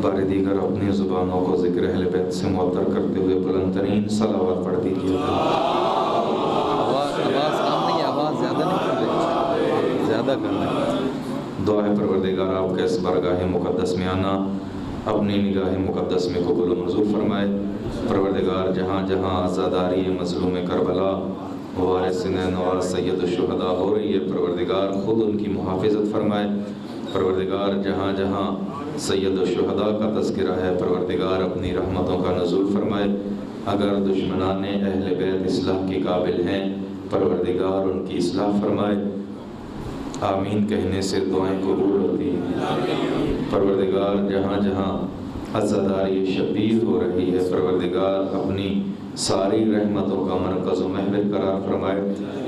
بار دیگر اپنی زبانوں کو ذکر اہل بیت سے معطر کرتے ہوئے بلند ترین صلوات پڑھ دیجیے گا۔ آواز کم نہیں، آواز زیادہ نہیں کر رہے، زیادہ کر رہے۔ دعا ہے پروردگار آپ کے اس بارگاہ مقدس میں آنا اپنی نگاہ مقدس میں قبول و منظور فرمائے۔ پروردگار جہاں جہاں عزاداری مظلوم کربلا وارث نوار سید الشہداء ہو رہی ہے، پروردگار خود ان کی محافظت فرمائے۔ پروردگار جہاں جہاں سید الشہداء کا تذکرہ ہے، پروردگار اپنی رحمتوں کا نزول فرمائے۔ اگر دشمنان اہل بیت اصلاح کے قابل ہیں، پروردگار ان کی اصلاح فرمائے۔ آمین کہنے سے دعائیں قبول ہوتی ہیں۔ پروردگار جہاں جہاں عزاداری شبیر ہو رہی ہے، پروردگار اپنی ساری رحمتوں کا مرکز و محور قرار فرمائے۔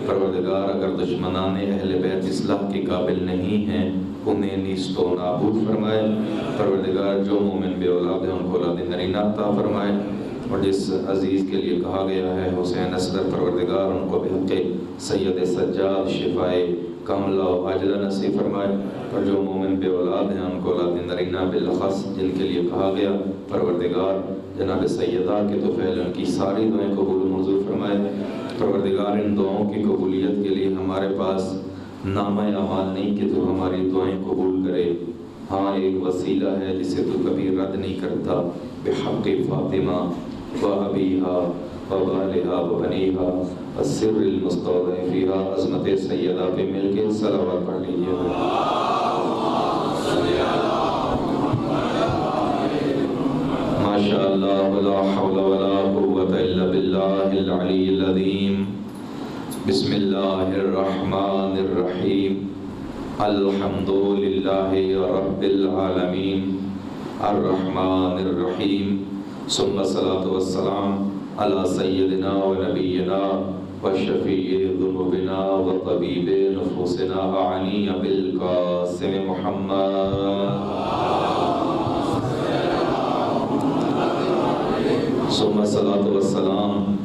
پروردگار اگر دشمنان اہل بیت اصلاح کے قابل نہیں ہیں، انہیں نیست و نابود فرمائے۔ پروردگار جو مومن بے اولاد ہیں ان کو اولاد نرینہ عطا فرمائے، اور جس عزیز کے لیے کہا گیا ہے حسین اصغر، پروردگار ان کو بحق سید سجاد شفائے کاملہ و عاجلہ نصیب فرمائے۔ اور جو مومن بے اولاد ہیں ان کو اولاد نرینہ بالاخص جن کے لیے کہا گیا، پروردگار جناب سیدہ کے طفیل ان کی ساری دعائیں قبول و منظور فرمائے۔ پروردگار ان دعاؤں کی قبولیت کے لیے ہمارے پاس نامہ اعمال نہیں کہ تو ہماری دعائیں قبول کرے، ہاں ایک وسیلہ ہے جسے تو کبھی رد نہیں کرتا۔ بحق فاطمہ و ابیہا و بالہا و بنیہا السر المستودع فیہا، عظمت سیدہ پہ مل کے صلوات پڑھ لیجیے۔ ماشاء اللہ ولا حول ولا قوة الا باللہ العلی العظیم۔ بسم اللہ الرحمن الرحیم، الحمد للہ رب العالمین الرحمن الرحیم، ثم الصلاۃ والسلام علی سیدنا و نبینا و شفیع ذنوبنا و طبیب نفوسنا اعنی بالقاسم محمد، ثم الصلاۃ والسلام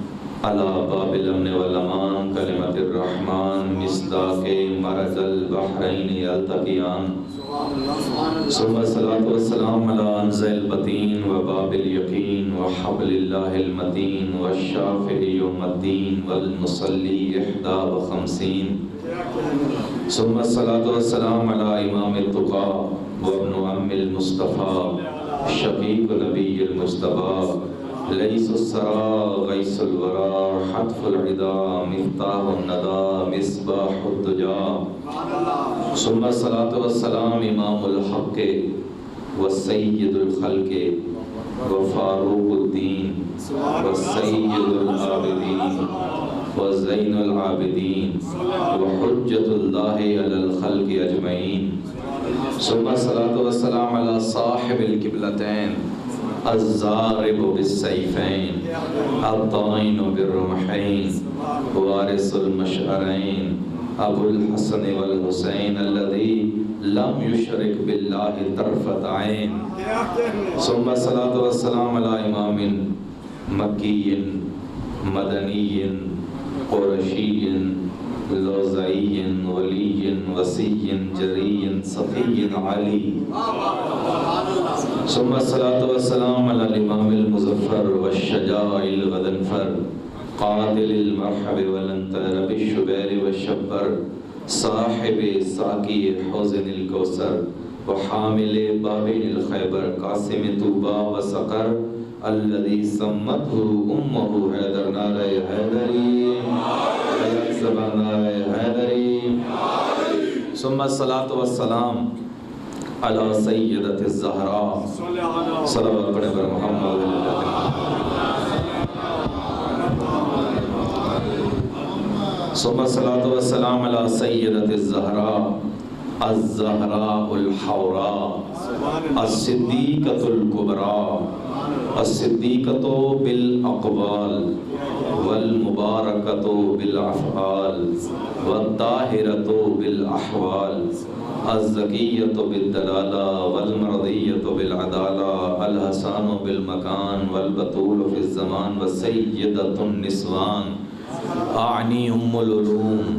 علی باب الامن والامان کلمت الرحمن مصداق مرج البحرین یلتقیان، ثم الصلاۃ والسلام علی عنز البطین و باب الیقین و حبل اللہ المتین والشافع یوم الدین والمصلی 51، ثم الصلاۃ والسلام علی امام التقی وابن عم المصطفیٰ شقیق نبی المجتبیٰ لیس السرا غیث الورا حتف العدا مفتاح الندى مصباح الدجا، ثم الصلاۃ والسلام امام الحق والسید الخلق وفاروق الدین والسید العابدین وزین العابدین وحجت اللہ علی الخلق اجمعین، ثم الصلاۃ والسلام علی صاحب القبلتین الضارب بالسیفین الطائن بالرمحین وارث المشعرین ابو الحسن والحسین الذی لم یشرک باللہ طرفۃ عین، ثم الصلاۃ والسلام علی امام مکی مدنی قرشی لوزعی ولی وسی جری صفی علی، ثم الصلاۃ والسلام علی الامام المظفر والشجاع الغضنفر قاتل المرحب والانتر بالشبیر والشبر صاحب ساقی حوض الکوثر وحامل بابن الخیبر قاسم طوبى وسقر الذي سمته امه حیدر نعرہ حیدری نعرہ حیدری، ثم الصلاۃ والسلام علی سیدۃ الزہراء صلوات پڑھیں پر محمد، ثم الصلاۃ والسلام علی سیدۃ الزہراء الزہراء الحوراء الصدیقۃ الکبریٰ الصدیقۃ بالاقوال والمبارکۃ بالافعال والطاہرۃ بالاحوال الزکیۃ بالدلالہ والمرضیۃ بالعدالہ الحسان بالمکان والبطول فی الزمان والسیدۃ النسوان اعنی ام العلوم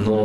9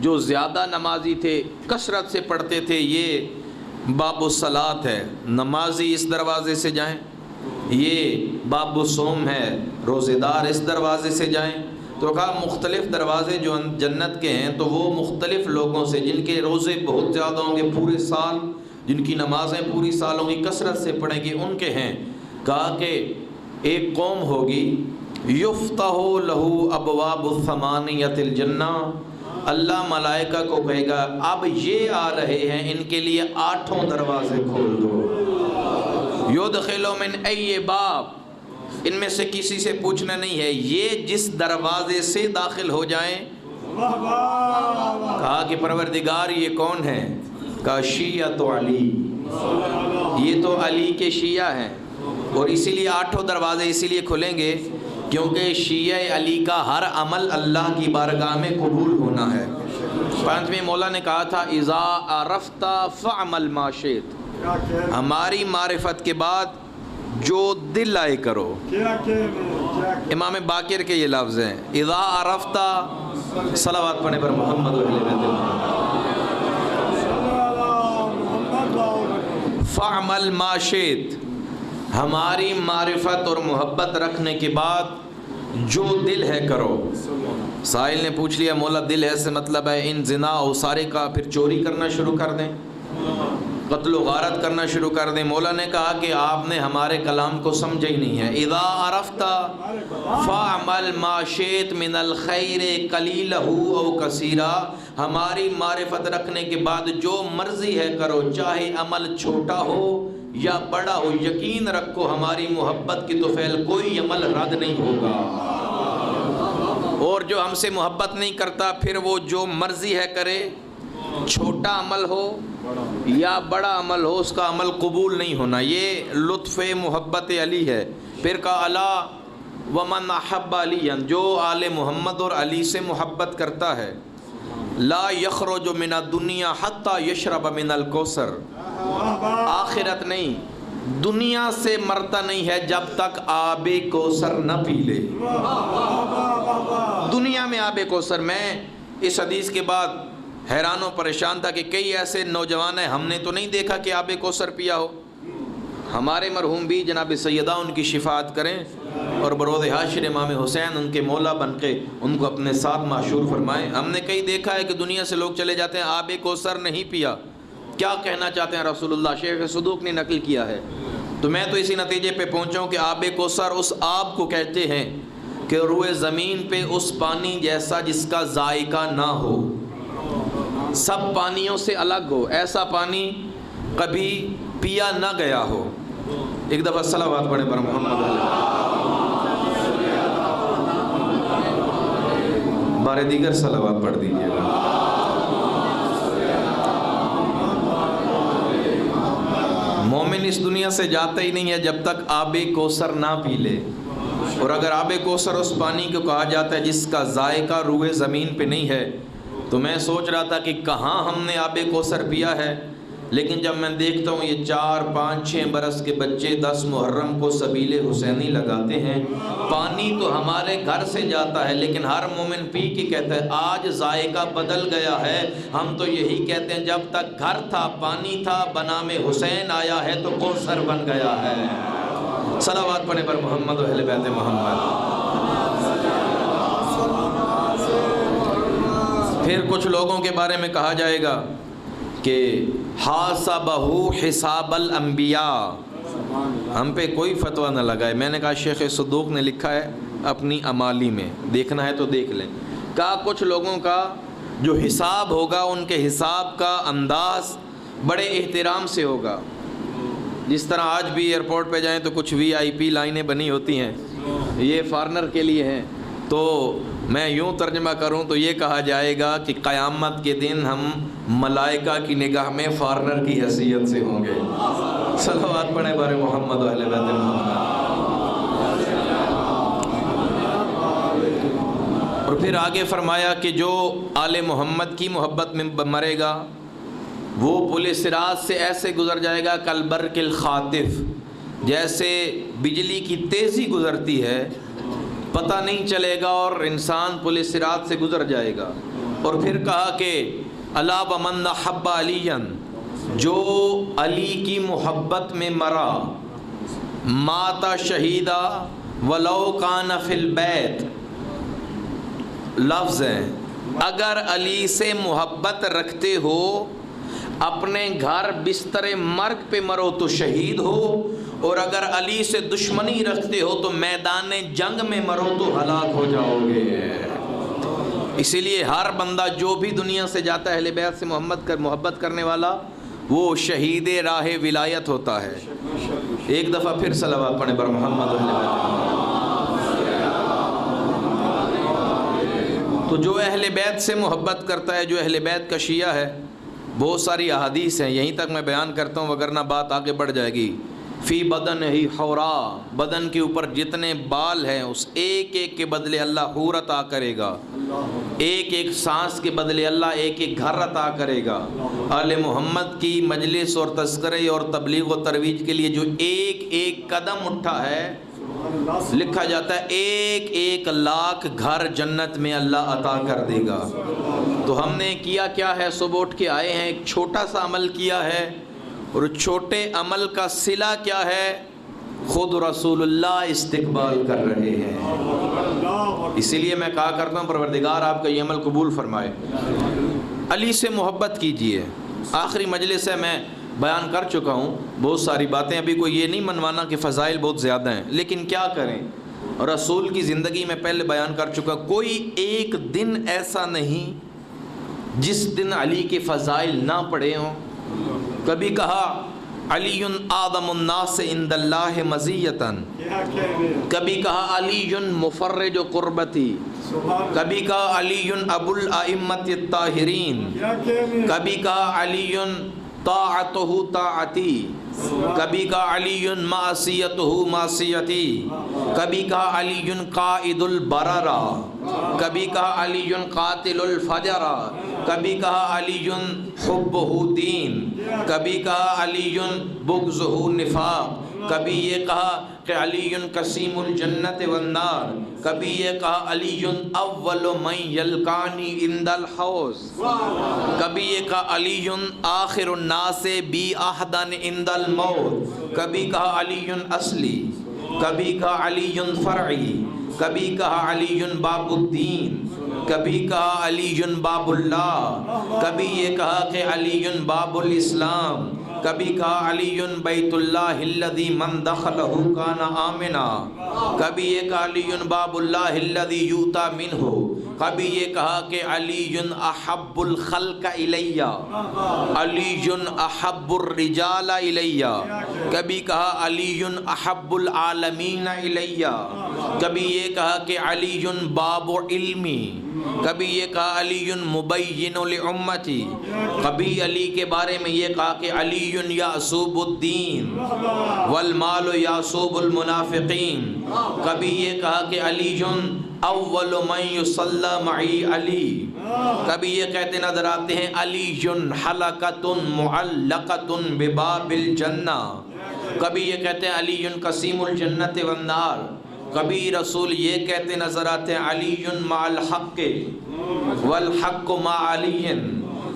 جو زیادہ نمازی تھے، کثرت سے پڑھتے تھے، یہ باب الصلاۃ ہے، نمازی اس دروازے سے جائیں، یہ باب الصوم ہے، روزے دار اس دروازے سے جائیں۔ تو کہا مختلف دروازے جو جنت کے ہیں تو وہ مختلف لوگوں سے، جن کے روزے بہت زیادہ ہوں گے پورے سال، جن کی نمازیں پوری سال ہوں گی، کثرت سے پڑھیں گی، ان کے ہیں۔ کہا کہ ایک قوم ہوگی یفتح لہ ابواب الثمانیۃ الجنہ، اللہ ملائکہ کو کہے گا اب یہ آ رہے ہیں، ان کے لیے 8 دروازے کھول دو۔ یدخل من ای باب، ان میں سے کسی سے پوچھنا نہیں ہے، یہ جس دروازے سے داخل ہو جائیں۔ کہا کہ پروردگار یہ کون ہے؟ کہا شیعۃ علی، یہ تو علی کے شیعہ ہیں، اور اسی لیے 8 دروازے اسی لیے کھلیں گے کیونکہ شیعہ علی کا ہر عمل اللہ کی بارگاہ میں قبول ہونا ہے۔ پانچویں مولا نے کہا تھا اذا عرفت فعمل ما شئت، ہماری معرفت کے بعد جو دل آئے کرو۔ امام باقر کے یہ لفظ ہیں، اذا عرفت، صلوات پڑھنے پر محمد و اہل بیت فعمل ما شئت، ہماری معرفت اور محبت رکھنے کے بعد جو دل ہے کرو۔ سائل نے پوچھ لیا مولا دل ہے سے مطلب ہے ان زنا اور سارے کا پھر چوری کرنا شروع کر دیں، قتل و غارت کرنا شروع کر دیں؟ مولا نے کہا کہ آپ نے ہمارے کلام کو سمجھا ہی نہیں ہے۔ اذا عرفت فاعمل ما شئت من الخیر قلیلہ او کثیرا، ہماری معرفت رکھنے کے بعد جو مرضی ہے کرو، چاہے عمل چھوٹا ہو یا بڑا ہو، یقین رکھو ہماری محبت کی طفیل کوئی عمل رد نہیں ہوگا، اور جو ہم سے محبت نہیں کرتا پھر وہ جو مرضی ہے کرے، چھوٹا عمل ہو یا بڑا عمل ہو، اس کا عمل قبول نہیں ہونا۔ یہ لطف محبت علی ہے۔ پھر کہا الا ومن احب علی، جو آل محمد اور علی سے محبت کرتا ہے، لا یخرج من الدنیا حتی یشرب من الکوثر، آخرت نہیں، دنیا سے مرتا نہیں ہے جب تک آب کوثر نہ پی لے۔ دنیا میں آب کوثر، میں اس حدیث کے بعد حیران و پریشان تھا کہ کئی ایسے نوجوان ہیں ہم نے تو نہیں دیکھا کہ آب کوثر پیا ہو۔ ہمارے مرحوم بھی جناب سیدہ ان کی شفاعت کریں اور بروز حشر امام حسین ان کے مولا بن کے ان کو اپنے ساتھ معشور فرمائیں۔ ہم نے کئی دیکھا ہے کہ دنیا سے لوگ چلے جاتے ہیں آب کوثر نہیں پیا، کیا کہنا چاہتے ہیں رسول اللہ؟ شیخ صدوق نے نقل کیا ہے، تو میں تو اسی نتیجے پہ پہنچا ہوں کہ آب کوثر اس آب کو کہتے ہیں کہ روئے زمین پہ اس پانی جیسا جس کا ذائقہ نہ ہو، سب پانیوں سے الگ ہو، ایسا پانی کبھی پیا نہ گیا ہو۔ ایک دفعہ صلوات پڑھیں پر محمد بارے دیگر صلوات پڑھ دیجیے گا۔ مومن اس دنیا سے جاتا ہی نہیں ہے جب تک آب کوثر نہ پی لے، اور اگر آب کوثر اس پانی کو کہا جاتا ہے جس کا ذائقہ روئے زمین پہ نہیں ہے، تو میں سوچ رہا تھا کہ کہاں ہم نے آب کوثر پیا ہے، لیکن جب میں دیکھتا ہوں یہ 4، 5، 6 برس کے بچے 10 محرم کو سبیل حسینی لگاتے ہیں، پانی تو ہمارے گھر سے جاتا ہے لیکن ہر مومن پی کے کہتا ہے آج ذائقہ بدل گیا ہے۔ ہم تو یہی کہتے ہیں جب تک گھر تھا پانی تھا، بنام حسین آیا ہے تو کوثر بن گیا ہے۔ صلوات پڑھیں پر محمد و اہل بیت محمد۔ پھر کچھ لوگوں کے بارے میں کہا جائے گا کہ حاسبہ حساب الانبیاء، ہم پہ کوئی فتویٰ نہ لگائے۔ میں نے کہا شیخ صدوق نے لکھا ہے اپنی امالی میں، دیکھنا ہے تو دیکھ لیں۔ کہا کچھ لوگوں کا جو حساب ہوگا ان کے حساب کا انداز بڑے احترام سے ہوگا، جس طرح آج بھی ایئرپورٹ پہ جائیں تو کچھ VIP لائنیں بنی ہوتی ہیں، یہ فارنر کے لیے ہیں، تو میں یوں ترجمہ کروں تو یہ کہا جائے گا کہ قیامت کے دن ہم ملائکہ کی نگاہ میں فارنر کی حیثیت سے ہوں گے۔ صلوات پڑھیں بارے محمد و اہل بیت محمد۔ اور پھر آگے فرمایا کہ جو آل محمد کی محبت میں مرے گا وہ پل صراط سے ایسے گزر جائے گا کالبرق الخاطف، جیسے بجلی کی تیزی گزرتی ہے، پتہ نہیں چلے گا اور انسان پل صراط سے گزر جائے گا۔ اور پھر کہا کہ الا ومن احب علی، جو علی کی محبت میں مرا، مات شہیدا ولو کان فی البیت، لفظ ہے اگر علی سے محبت رکھتے ہو اپنے گھر بستر مرگ پہ مرو تو شہید ہو، اور اگر علی سے دشمنی رکھتے ہو تو میدان جنگ میں مرو تو ہلاک ہو جاؤ گے۔ اسی لیے ہر بندہ جو بھی دنیا سے جاتا ہے اہل بیت سے محبت کرنے والا، وہ شہید راہ ولایت ہوتا ہے۔ ایک دفعہ پھر صلوات پڑھیں بر محمد اہل بیت۔ تو جو اہل بیت سے محبت کرتا ہے، جو اہل بیت کا شیعہ ہے، بہت ساری احادیث ہیں، یہیں تک میں بیان کرتا ہوں وگرنہ بات آگے بڑھ جائے گی۔ فی بدن ہی حورا، بدن کے اوپر جتنے بال ہیں اس ایک ایک کے بدلے اللہ حور عطا کرے گا، ایک ایک سانس کے بدلے اللہ ایک ایک گھر عطا کرے گا۔ آل محمد کی مجلس اور تذکرے اور تبلیغ و ترویج کے لیے جو ایک ایک قدم اٹھا ہے، لکھا جاتا ہے 1,00,000 گھر جنت میں اللہ عطا کر دے گا۔ تو ہم نے کیا کیا ہے؟ صبح اٹھ کے آئے ہیں، ایک چھوٹا سا عمل کیا ہے، اور چھوٹے عمل کا صلہ کیا ہے؟ خود رسول اللہ استقبال کر رہے ہیں۔ اسی لیے میں کہا کرتا ہوں پروردگار آپ کا یہ عمل قبول فرمائے۔ علی سے محبت کیجئے۔ آخری مجلس ہے، میں بیان کر چکا ہوں بہت ساری باتیں، ابھی کوئی یہ نہیں منوانا کہ فضائل بہت زیادہ ہیں، لیکن کیا کریں، رسول کی زندگی میں پہلے بیان کر چکا، کوئی ایک دن ایسا نہیں جس دن علی کے فضائل نہ پڑھے ہوں۔ کبھی کہا علی اعظم الناس عند اللہ مزیتاً، کبھی کہا علی مفرج قربتی، کبھی کہا علی ابو الائمۃ الطاہرین، کبھی کہا علی طاعتہ طاعتی، کبھی کہا علی معصیتہ معصیتی، کبھی کہا علی قائد البررہ، کبھی کہا علی قاتل الفجرہ، کبھی کہا علی حبہ دین، کبھی کہا علی بغضہ نفاق، کبھی یہ کہا کہ علی قسیم الجنت والنار، کبھی یہ کہا علی اول من یلقانی عند الحوض، کبھی یہ کہا علی آخر الناس بی احدن عند الموت، کبھی کہا علی اصلی، کبھی کہا علی فرعی، کبھی کہا علی باب الدین، کبھی کہا علی باب اللہ، کبھی یہ کہا کہ علی باب الاسلام، کبھی کہا علی بیت اللہ الذی من دخلہ کان آمنا، کبھی یہ کہا علی باب اللہ الذی یؤتی منہ، کبھی یہ کہا کہ علی احب الخلق الی، علی احب الرجال الی، کبھی کہا علی احب العالمین الی، کبھی یہ کہا کہ علی باب علمی، کبھی یہ کہا علی مبین لامتی، کبھی علی کے بارے میں یہ کہا کہ علی یعصوب الدین والمال یعصوب المنافقین، کبھی یہ کہا کہ علی اول من یصلی معی علی، کبھی یہ کہتے نظر آتے ہیں علی حلقۃ معلقۃ بباب الجنہ، کبھی یہ کہتے ہیں علی قسیم الجنت والنار، کبھی رسول یہ کہتے نظر آتے ہیں علی مع الحق والحق مع علی،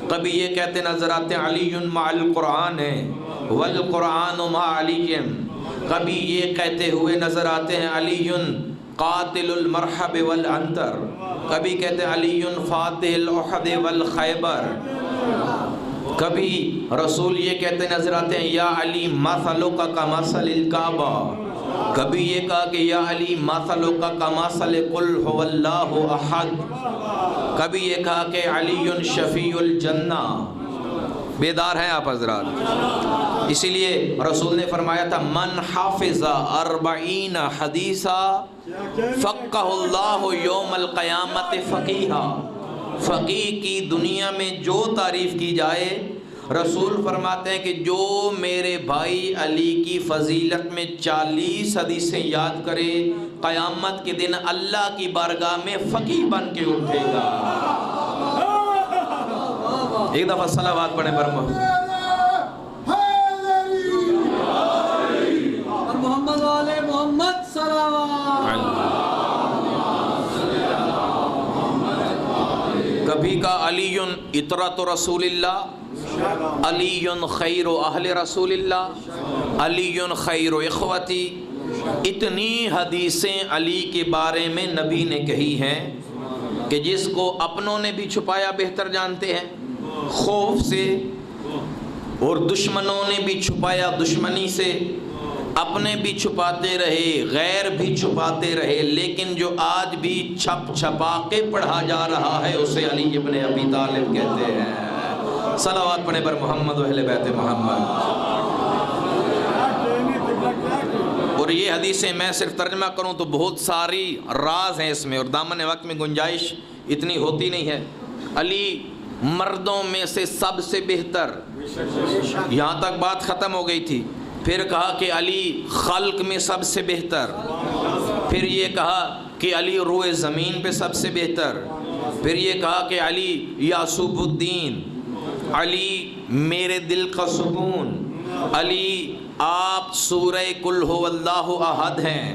کبھی یہ کہتے نظر آتے ہیں علی مع القرآن والقرآن مع علی، کبھی یہ کہتے ہوئے نظر آتے ہیں علی قاتل المرحب والعنتر، کبھی کہتے ہیں علی فاتح الاحد والخیبر، کبھی رسول یہ کہتے نظر آتے ہیں یا علی مثلک کمثل الکعبہ، کبھی یہ کہا کہ یا علی مثلک کمثل قل هو اللہ احد، کبھی یہ کہا کہ علی شفیع الجنہ۔ بیدار ہیں آپ حضرات؟ اسی لیے رسول نے فرمایا تھا من حافظ 40 حدیثا فقہ اللہ یوم القیامت فقیہا، فقیہ کی دنیا میں جو تعریف کی جائے، رسول فرماتے ہیں کہ جو میرے بھائی علی کی فضیلت میں 40 حدیثیں یاد کرے، قیامت کے دن اللہ کی بارگاہ میں فقیہ بن کے اٹھے گا۔ ایک دفعہ صلوات پڑھیں پر محمد والے محمد صلوات۔ کبھی لکھا علیٌ اطرۃ رسول اللہ، علیٌ خیر اہل رسول اللہ، علیٌ خیر اخوتی۔ اتنی حدیثیں علی کے بارے میں نبی نے کہی ہیں کہ جس کو اپنوں نے بھی چھپایا بہتر جانتے ہیں خوف سے، اور دشمنوں نے بھی چھپایا دشمنی سے، اپنے بھی چھپاتے رہے غیر بھی چھپاتے رہے، لیکن جو آج بھی چھپ چھپا کے پڑھا جا رہا ہے اسے علی ابن ابی طالب کہتے ہیں۔ صلوات پڑھیں بر محمد و اہل بیت محمد۔ اور یہ حدیثیں میں صرف ترجمہ کروں تو بہت ساری راز ہیں اس میں، اور دامن وقت میں گنجائش اتنی ہوتی نہیں ہے۔ علی مردوں میں سے سب سے بہتر، یہاں تک بات ختم ہو گئی تھی۔ پھر کہا کہ علی خلق میں سب سے بہتر، پھر یہ کہا کہ علی روئے زمین پہ سب سے بہتر، پھر یہ کہا کہ علی یعصوب الدین، علی میرے دل کا سکون، علی آپ سورہ قل هو اللہ احد ہیں۔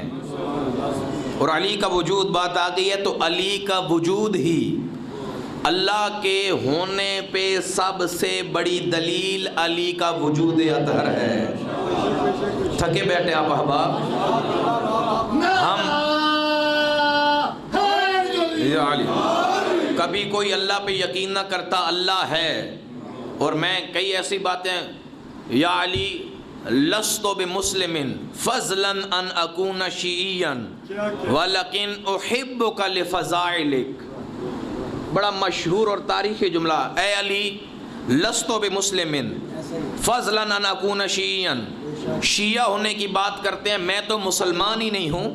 اور علی کا وجود بات آ گئی ہے تو علی کا وجود ہی اللہ کے ہونے پہ سب سے بڑی دلیل علی کا وجود اطہر ہے۔ تھکے بیٹھے آپ احباب، ہم یا علی کبھی کوئی اللہ پہ یقین نہ کرتا اللہ ہے، اور میں کئی ایسی باتیں یا علی لست بمسلم فضلا ان اکون شیعیا ولکن احبک لفضائلک، بڑا مشہور اور تاریخی جملہ، اے علی لست بمسلم فضلا ان اکون شیعیا، شیعہ ہونے کی بات کرتے ہیں، میں تو مسلمان ہی نہیں ہوں،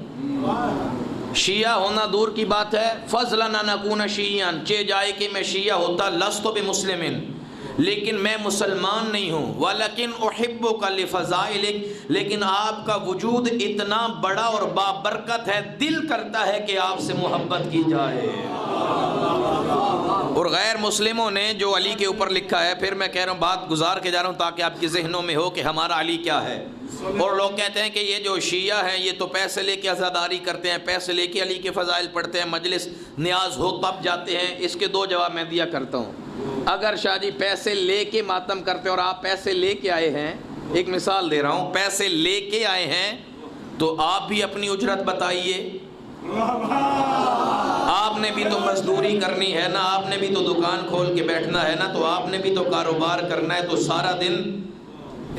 شیعہ ہونا دور کی بات ہے، فضلا ان اکون شیعیا، چہ جائے کہ میں شیعہ ہوتا، لست بمسلم لیکن میں مسلمان نہیں ہوں، وَلَكِنْ أُحِبُّكَ لِفَضَائِلِكَ، لیکن آپ کا وجود اتنا بڑا اور بابرکت ہے، دل کرتا ہے کہ آپ سے محبت کی جائے۔ اور غیر مسلموں نے جو علی کے اوپر لکھا ہے، پھر میں کہہ رہا ہوں بات گزار کے جا رہا ہوں تاکہ آپ کے ذہنوں میں ہو کہ ہمارا علی کیا ہے۔ اور لوگ کہتے ہیں کہ یہ جو شیعہ ہیں یہ تو پیسے لے کے عزاداری کرتے ہیں، پیسے لے کے علی کے فضائل پڑھتے ہیں، مجلس نیاز ہو تب جاتے ہیں۔ اس کے دو جواب میں دیا کرتا ہوں۔ اگر شاہ جی پیسے لے کے ماتم کرتے اور آپ پیسے لے کے آئے ہیں، ایک مثال دے رہا ہوں، پیسے لے کے آئے ہیں تو آپ بھی اپنی اجرت بتائیے، آپ نے بھی تو مزدوری کرنی ہے نا، آپ نے بھی تو دکان کھول کے بیٹھنا ہے نا، تو آپ نے بھی تو کاروبار کرنا ہے، تو سارا دن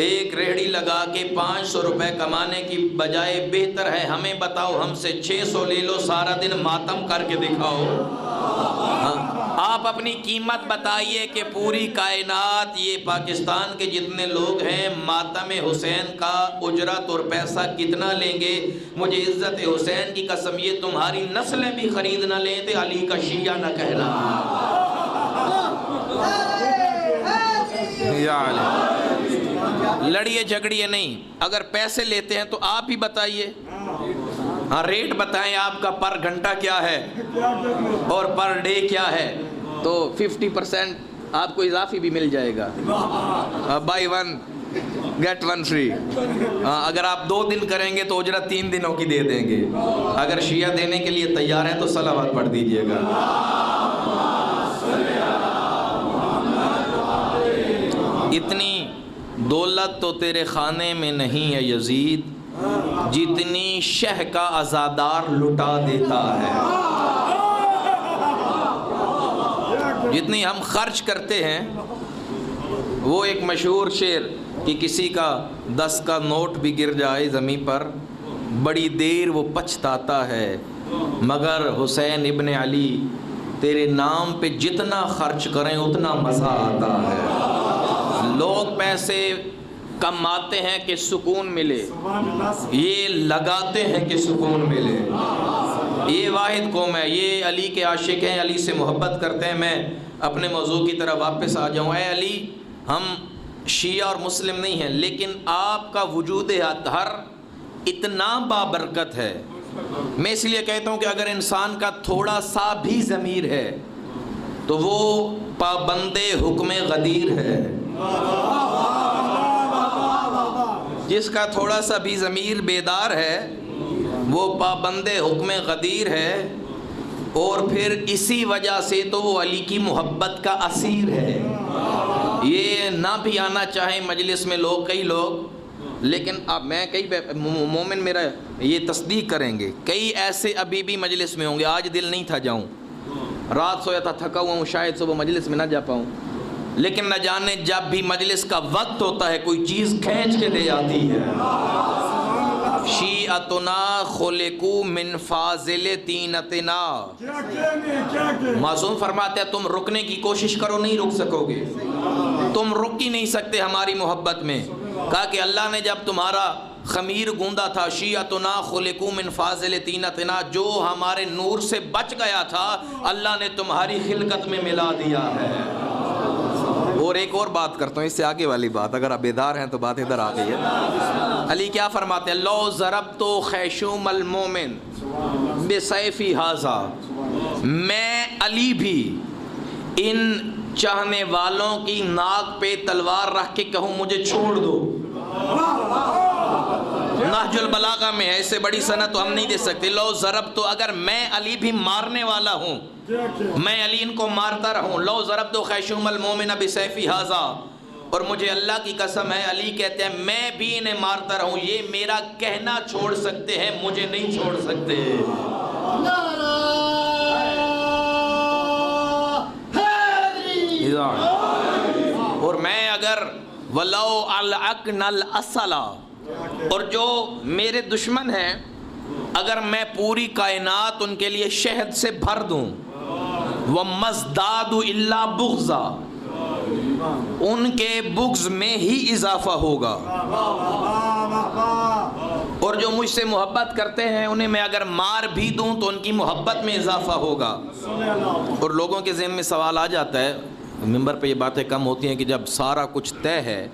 ایک ریڑھی لگا کے 500 روپے کمانے کی بجائے بہتر ہے ہمیں بتاؤ ہم سے 600 لے لو، سارا دن ماتم کر کے دکھاؤ۔ آپ اپنی قیمت بتائیے کہ پوری کائنات یہ پاکستان کے جتنے لوگ ہیں ماتم حسین کا اجرت اور پیسہ کتنا لیں گے؟ مجھے عزت حسین کی قسم یہ تمہاری نسلیں بھی خرید نہ لیں تو علی کا شیعہ نہ کہنا۔ یا علی لڑیے جھگڑیے نہیں، اگر پیسے لیتے ہیں تو آپ ہی بتائیے، ہاں ریٹ بتائیں آپ کا پر گھنٹہ کیا ہے اور پر ڈے کیا ہے، تو 50% آپ کو اضافی بھی مل جائے گا، بائی 1 get 1 free۔ اگر آپ 2 دن کریں گے تو اجرت 3 دنوں کی دے دیں گے۔ اگر شیعہ دینے کے لیے تیار ہیں تو صلوات پڑھ دیجئے گا۔ اتنی دولت تو تیرے خانے میں نہیں ہے یزید جتنی شہ کا عزادار لٹا دیتا ہے، جتنی ہم خرچ کرتے ہیں۔ وہ ایک مشہور شعر کہ کسی کا 10 کا نوٹ بھی گر جائے زمین پر بڑی دیر وہ پچھتاتا ہے، مگر حسین ابن علی تیرے نام پہ جتنا خرچ کریں اتنا مزہ آتا ہے۔ لوگ پیسے کماتے ہیں کہ سکون ملے، یہ لگاتے ہیں کہ سکون ملے۔ یہ واحد قوم ہے، یہ علی کے عاشق ہیں، علی سے محبت کرتے ہیں۔ میں اپنے موضوع کی طرف واپس آ جاؤں۔ اے علی، ہم شیعہ اور مسلم نہیں ہیں، لیکن آپ کا وجود اطہر اتنا بابرکت ہے، میں اس لیے کہتا ہوں کہ اگر انسان کا تھوڑا سا بھی ضمیر ہے تو وہ پابند حکم غدیر ہے۔ جس کا تھوڑا سا بھی ضمیر بیدار ہے وہ پابند حکم غدیر ہے۔ اور پھر اسی وجہ سے تو وہ علی کی محبت کا اسیر ہے۔ یہ نہ بھی آنا چاہیں مجلس میں لوگ، کئی لوگ، لیکن اب میں کئی مومن میرا یہ تصدیق کریں گے، کئی ایسے ابھی بھی مجلس میں ہوں گے، آج دل نہیں تھا جاؤں، رات سویا تھا تھکا ہوا ہوں، شاید صبح مجلس میں نہ جا پاؤں، لیکن نہ جانے جب بھی مجلس کا وقت ہوتا ہے کوئی چیز کھینچ کے لے آتی ہے۔ شیعتنا خلقو من فاضل تینتنا، معصوم فرماتے ہیں تم رکنے کی کوشش کرو نہیں رک سکو گے، تم رک ہی نہیں سکتے ہماری محبت میں۔ کہا کہ اللہ نے جب تمہارا خمیر گوندا تھا، شیعتنا خلقو من فاضل تینتنا، جو ہمارے نور سے بچ گیا تھا اللہ نے تمہاری خلقت میں ملا دیا ہے۔ اور ایک اور بات کرتا ہوں، اس سے آگے والی بات، اگر آپ بیدار ہیں تو بات ادھر آ گئی ہے۔ علی کیا فرماتے ہیں؟ لو ضربت خیشوم المومن بسیفی ھذا، میں علی بھی ان چاہنے والوں کی ناک پہ تلوار رکھ کے کہوں مجھے چھوڑ دو۔ نہج البلاغہ میں ہے، اس سے بڑی سند تو ہم نہیں دے سکتے۔ لو ضربت، اگر میں علی بھی مارنے والا ہوں، میں علی ان کو مارتا رہوں، لو ضربت خیشوم المومن بسیفی ھذا، اور مجھے اللہ کی قسم ہے علی کہتے ہیں میں بھی انہیں مارتا رہوں، یہ میرا کہنا چھوڑ سکتے ہیں، مجھے نہیں چھوڑ سکتے۔ اور میں اگر ولو العقن الاصلا، اور جو میرے دشمن ہیں اگر میں پوری کائنات ان کے لیے شہد سے بھر دوں، وَمَزْدَادُ إِلَّا بُغْضًا، ان کے بغض میں ہی اضافہ ہوگا، اور جو مجھ سے محبت کرتے ہیں انہیں میں اگر مار بھی دوں تو ان کی محبت میں اضافہ ہوگا۔ اور لوگوں کے ذہن میں سوال آ جاتا ہے، ممبر پہ یہ باتیں کم ہوتی ہیں کہ جب سارا کچھ طے ہے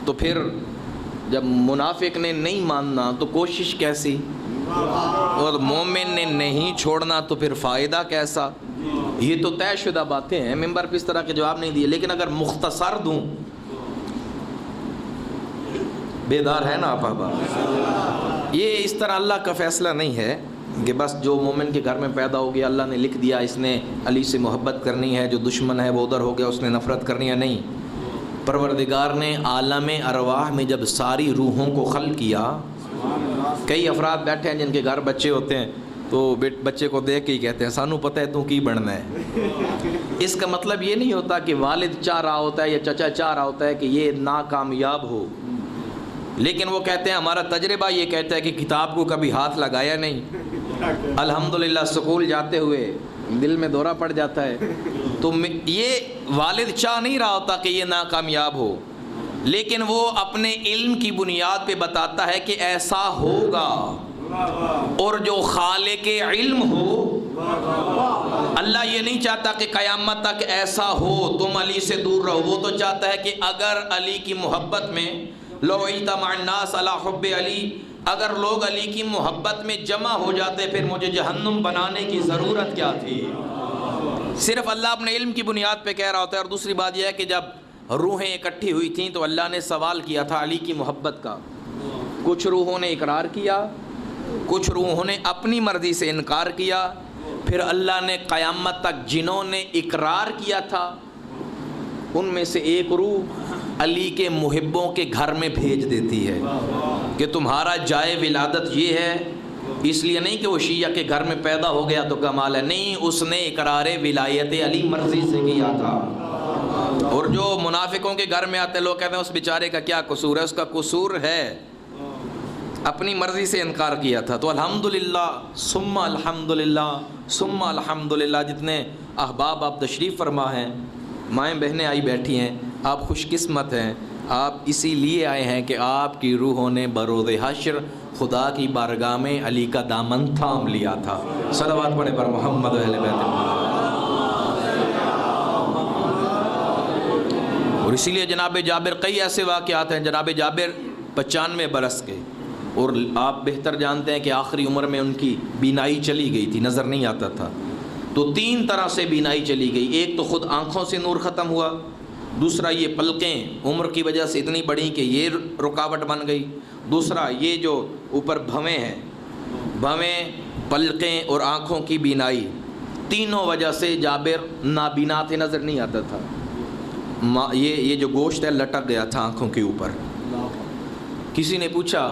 تو پھر جب منافق نے نہیں ماننا تو کوشش کیسی، اور مومن نے نہیں چھوڑنا تو پھر فائدہ کیسا؟ یہ تو طے شدہ باتیں ہیں، ممبر پہ اس طرح کے جواب نہیں دیے، لیکن اگر مختصر دوں، بیدار ہے نا آپ احباب؟ یہ اس طرح اللہ کا فیصلہ نہیں ہے کہ بس جو مومن کے گھر میں پیدا ہو گیا اللہ نے لکھ دیا اس نے علی سے محبت کرنی ہے، جو دشمن ہے وہ ادھر ہو گیا اس نے نفرت کرنی ہے، نہیں۔ پروردگار نے عالم ارواح میں جب ساری روحوں کو خلق کیا، کئی افراد بیٹھے ہیں جن کے گھر بچے ہوتے ہیں تو بچے کو دیکھ کے ہی کہتے ہیں سانو پتہ ہے تو کی بننا ہے۔ اس کا مطلب یہ نہیں ہوتا کہ والد چاہ رہا ہوتا ہے یا چچا چاہ رہا ہوتا ہے کہ یہ ناکامیاب ہو، لیکن وہ کہتے ہیں ہمارا تجربہ یہ کہتا ہے کہ کتاب کو کبھی ہاتھ لگایا نہیں، الحمدللہ اسکول جاتے ہوئے دل میں دورہ پڑ جاتا ہے، تو یہ والد چاہ نہیں رہا ہوتا کہ یہ ناکامیاب ہو، لیکن وہ اپنے علم کی بنیاد پہ بتاتا ہے کہ ایسا ہوگا، اور جو خالق علم ہو اللہ یہ نہیں چاہتا کہ قیامت تک ایسا ہو تم علی سے دور رہو، وہ تو چاہتا ہے کہ اگر علی کی محبت میں لو اجتمع الناس علی حب علی، اگر لوگ علی کی محبت میں جمع ہو جاتے پھر مجھے جہنم بنانے کی ضرورت کیا تھی؟ صرف اللہ اپنے علم کی بنیاد پہ کہہ رہا ہوتا ہے۔ اور دوسری بات یہ ہے کہ جب روحیں اکٹھی ہوئی تھیں تو اللہ نے سوال کیا تھا علی کی محبت کا، کچھ روحوں نے اقرار کیا، کچھ روحوں نے اپنی مرضی سے انکار کیا، پھر اللہ نے قیامت تک جنہوں نے اقرار کیا تھا ان میں سے ایک روح علی کے محبوں کے گھر میں بھیج دیتی ہے کہ تمہارا جائے ولادت یہ ہے، اس لیے نہیں کہ وہ شیعہ کے گھر میں پیدا ہو گیا تو کمال ہے، نہیں، اس نے اقرار ولایت علی مرضی سے کیا تھا۔ اور جو منافقوں کے گھر میں آتے لوگ کہتے ہیں اس بیچارے کا کیا قصور ہے، اس کا قصور ہے اپنی مرضی سے انکار کیا تھا۔ تو الحمدللہ ثم الحمدللہ ثم الحمدللہ، جتنے احباب آپ تشریف فرما ہیں، مائیں بہنیں آئی بیٹھی ہیں، آپ خوش قسمت ہیں، آپ اسی لیے آئے ہیں کہ آپ کی روحوں نے بروز حشر خدا کی بارگاہ میں علی کا دامن تھام لیا تھا۔ صلوات پڑھیں پر محمد و اہل بیت محمد۔ اور اسی لیے جناب جابر، کئی ایسے واقعات ہیں، جناب جابر 95 برس کے، اور آپ بہتر جانتے ہیں کہ آخری عمر میں ان کی بینائی چلی گئی تھی، نظر نہیں آتا تھا، تو 3 طرح سے بینائی چلی گئی۔ ایک تو خود آنکھوں سے نور ختم ہوا، دوسرا یہ پلکیں عمر کی وجہ سے اتنی بڑی کہ یہ رکاوٹ بن گئی، دوسرا یہ جو اوپر بھویں ہیں، بھویں پلکیں اور آنکھوں کی بینائی، تینوں وجہ سے جابر نابینا تھے، نظر نہیں آتا تھا۔ یہ جو گوشت ہے لٹک گیا تھا آنکھوں کے اوپر۔ کسی نے پوچھا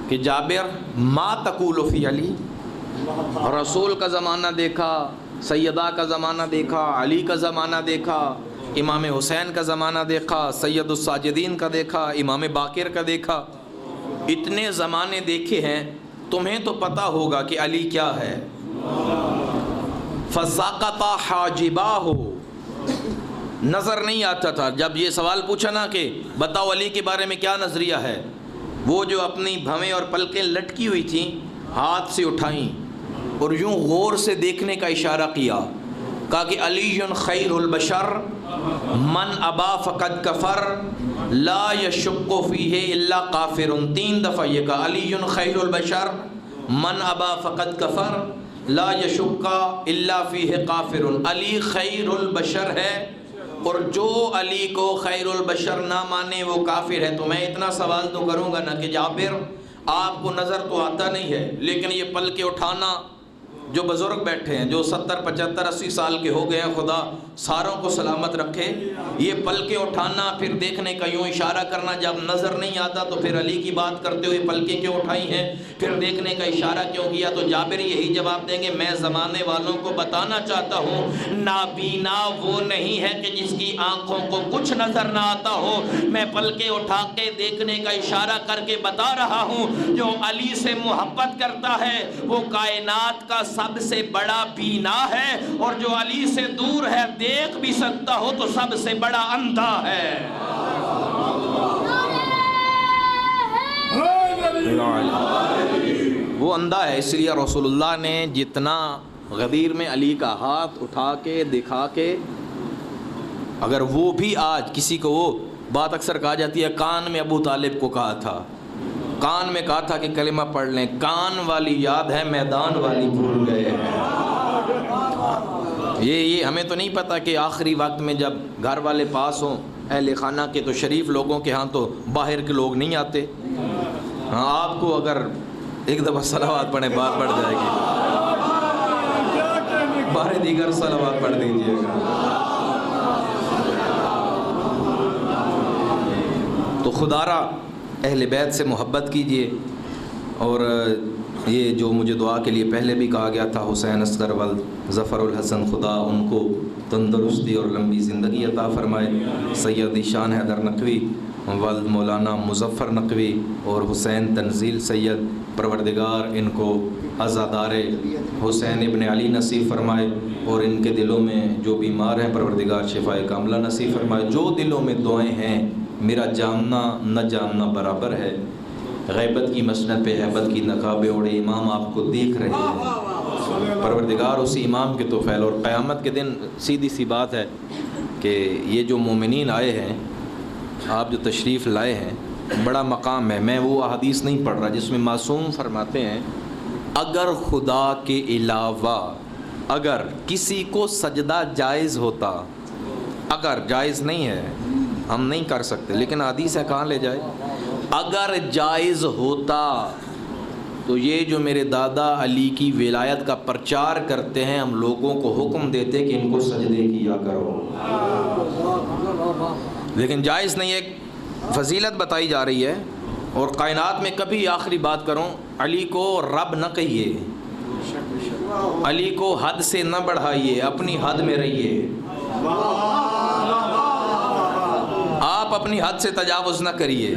کہ جابر ما تقول فی علی، رسول کا زمانہ دیکھا، سیدہ کا زمانہ دیکھا، علی کا زمانہ دیکھا، امام حسین کا زمانہ دیکھا، سید الساجدین کا دیکھا، امام باقر کا دیکھا، اتنے زمانے دیکھے ہیں، تمہیں تو پتہ ہوگا کہ علی کیا ہے۔ فَسَقَطَ حَاجِبَاهُ، نظر نہیں آتا تھا۔ جب یہ سوال پوچھا نا کہ بتاؤ علی کے بارے میں کیا نظریہ ہے، وہ جو اپنی بھویں اور پلکیں لٹکی ہوئی تھیں ہاتھ سے اٹھائیں اور یوں غور سے دیکھنے کا اشارہ کیا، کہا کہ علی خیر البشر من ابا فقد کفر لا یشق فیہ الا کافر۔ 3 دفعہ یہ کہا، علی خیر البشر من ابا فقد کفر لا یشق الا فیہ کافر۔ علی خیر البشر ہے اور جو علی کو خیر البشر نہ مانے وہ کافر ہے۔ تو میں اتنا سوال تو کروں گا نا کہ جابر آپ کو نظر تو آتا نہیں ہے، لیکن یہ پلکیں اٹھانا، جو بزرگ بیٹھے ہیں جو 70 75 80 سال کے ہو گئے ہیں، خدا ساروں کو سلامت رکھے، یہ پلکیں اٹھانا پھر دیکھنے کا یوں اشارہ کرنا، جب نظر نہیں آتا تو پھر علی کی بات کرتے ہوئے پلکیں کیوں اٹھائی ہیں، پھر دیکھنے کا اشارہ کیوں کیا؟ تو جابر یہی جواب دیں گے، میں زمانے والوں کو بتانا چاہتا ہوں نابینا وہ نہیں ہے کہ جس کی آنکھوں کو کچھ نظر نہ آتا ہو، میں پلکیں اٹھا کے دیکھنے کا اشارہ کر کے بتا رہا ہوں، جو علی سے محبت کرتا ہے وہ کائنات کا سب سے بڑا بینا ہے، اور جو علی سے دور ہے دیکھ بھی سکتا ہو تو سب سے بڑا اندھا ہے۔ وہ اندھا ہے، اس لیے رسول اللہ نے جتنا غدیر میں علی کا ہاتھ اٹھا کے دکھا کے، اگر وہ بھی آج کسی کو، وہ بات اکثر کہا جاتی ہے کان میں ابو طالب کو کہا تھا، کان میں کہا تھا کہ کلمہ پڑھ لیں، کان والی یاد ہے میدان والی بھول گئے ہیں۔ یہ ہمیں تو نہیں پتہ کہ آخری وقت میں جب گھر والے پاس ہوں اہل خانہ کے تو شریف لوگوں کے ہاں تو باہر کے لوگ نہیں آتے۔ ہاں آپ کو اگر ایک دفعہ صلوات پڑھیں بات بڑھ جائے گی، باہر دیگر صلوات پڑھ دیجیے گا۔ تو خدا را اہل بیت سے محبت کیجئے، اور یہ جو مجھے دعا کے لیے پہلے بھی کہا گیا تھا، حسین اصغر ولد ظفر الحسن، خدا ان کو تندرستی اور لمبی زندگی عطا فرمائے، سید شان حیدر نقوی ولد مولانا مظفر نقوی اور حسین تنزیل سید، پروردگار ان کو عزادار حسین ابن علی نصیب فرمائے، اور ان کے دلوں میں جو بیمار ہیں پروردگار شفائے کاملہ نصیب فرمائے۔ جو دلوں میں دعائیں ہیں، میرا جاننا نہ جاننا برابر ہے، غیبت کی مسند پہ غیبت کی نقابیں اوڑے امام آپ کو دیکھ رہے ہیں، پروردگار اسی امام کے توفیل، اور قیامت کے دن سیدھی سی بات ہے کہ یہ جو مومنین آئے ہیں، آپ جو تشریف لائے ہیں، بڑا مقام ہے۔ میں وہ احادیث نہیں پڑھ رہا جس میں معصوم فرماتے ہیں اگر خدا کے علاوہ اگر کسی کو سجدہ جائز ہوتا، اگر جائز نہیں ہے ہم نہیں کر سکتے لیکن حدیث ہے کہاں لے جائے، اگر جائز ہوتا تو یہ جو میرے دادا علی کی ولایت کا پرچار کرتے ہیں، ہم لوگوں کو حکم دیتے کہ ان کو سجدے کیا کرو، لیکن جائز نہیں ہے۔ فضیلت بتائی جا رہی ہے، اور کائنات میں کبھی آخری بات کروں، علی کو رب نہ کہیے، علی کو حد سے نہ بڑھائیے، اپنی حد میں رہیے، آپ اپنی حد سے تجاوز نہ کریے۔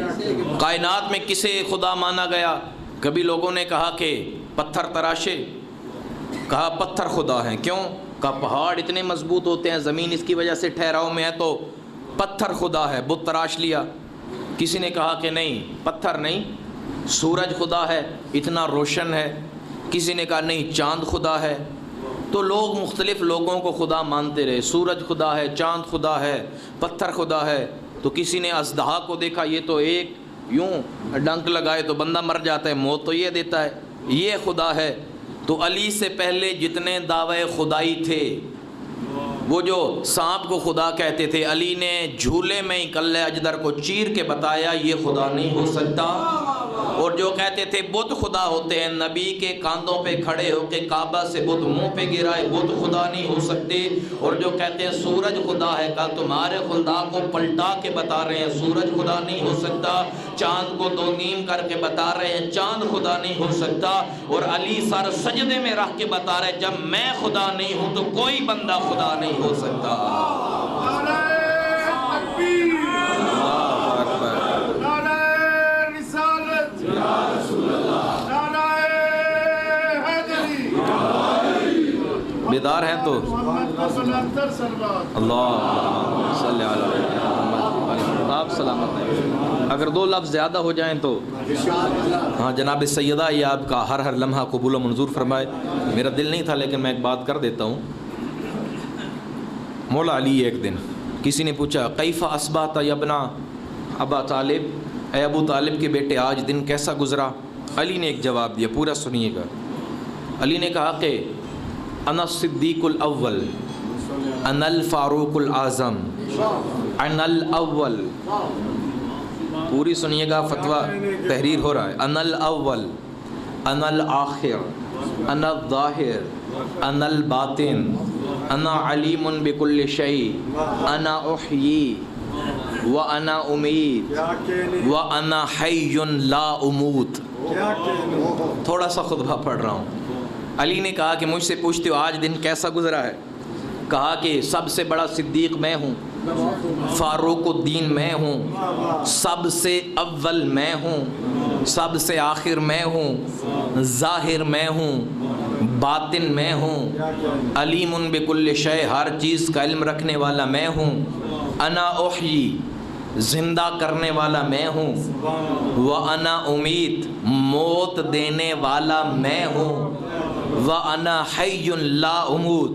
کائنات میں کسے خدا مانا گیا؟ کبھی لوگوں نے کہا کہ پتھر تراشے، کہا پتھر خدا ہیں، کیوں؟ کہا پہاڑ اتنے مضبوط ہوتے ہیں، زمین اس کی وجہ سے ٹھہراؤ میں ہے تو پتھر خدا ہے، بت تراش لیا۔ کسی نے کہا کہ نہیں پتھر نہیں، سورج خدا ہے، اتنا روشن ہے۔ کسی نے کہا نہیں چاند خدا ہے۔ تو لوگ مختلف لوگوں کو خدا مانتے رہے، سورج خدا ہے، چاند خدا ہے، پتھر خدا ہے۔ تو کسی نے اژدہا کو دیکھا، یہ تو ایک یوں ڈنک لگائے تو بندہ مر جاتا ہے، موت تو یہ دیتا ہے، یہ خدا ہے۔ تو علی سے پہلے جتنے دعوے خدائی تھے، وہ جو سانپ کو خدا کہتے تھے، علی نے جھولے میں ہی کلہ اجدر کو چیر کے بتایا یہ خدا نہیں ہو سکتا۔ اور جو کہتے تھے بت خدا ہوتے ہیں، نبی کے کاندھوں پہ کھڑے ہو کے کعبہ سے بت منہ پہ گرائے، بت خدا نہیں ہو سکتے۔ اور جو کہتے ہیں سورج خدا ہے، کل تمہارے خدا کو پلٹا کے بتا رہے ہیں سورج خدا نہیں ہو سکتا، چاند کو دو نیم کر کے بتا رہے ہیں چاند خدا نہیں ہو سکتا، اور علی سر سجدے میں رکھ کے بتا رہے ہیں جب میں خدا نہیں ہوں تو کوئی بندہ خدا نہیں ہو سکتا۔ بیدار ہیں تو اللہ صلی اللہ علیہ وسلم، آپ سلامت ہیں۔ اگر دو لفظ زیادہ ہو جائیں تو ہاں جناب سیدہ یہ آپ کا ہر لمحہ قبول و منظور فرمائے۔ میرا دل نہیں تھا لیکن میں ایک بات کر دیتا ہوں۔ مولا علی ایک دن کسی نے پوچھا کیف اصبحت یا ابن ابا طالب، اے ابو طالب کے بیٹے آج دن کیسا گزرا؟ علی نے ایک جواب دیا، پورا سنیے گا۔ علی نے کہا کہ انا الصدیق الاول، انا الفاروق الاعظم، انا الاول، پوری سنیے گا، فتویٰ تحریر ہو رہا ہے۔ انا الاول، انا الآخر، انا الظاہر، انا الباطن، انا علیم بکل شیء، انا احیی وانا امیت وانا حی لا اموت۔ تھوڑا سا خطبہ پڑھ رہا ہوں۔ علی نے کہا کہ مجھ سے پوچھتے ہو آج دن کیسا گزرا ہے؟ کہا کہ سب سے بڑا صدیق میں ہوں، فاروق الدین میں ہوں، سب سے اول میں ہوں، سب سے آخر میں ہوں، ظاہر میں ہوں، باطن میں ہوں، علیم بکل شیء، ہر چیز کا علم رکھنے والا میں ہوں، انا احیی، زندہ کرنے والا میں ہوں، وانا امیت، موت دینے والا میں ہوں، وانا حی لا اموت،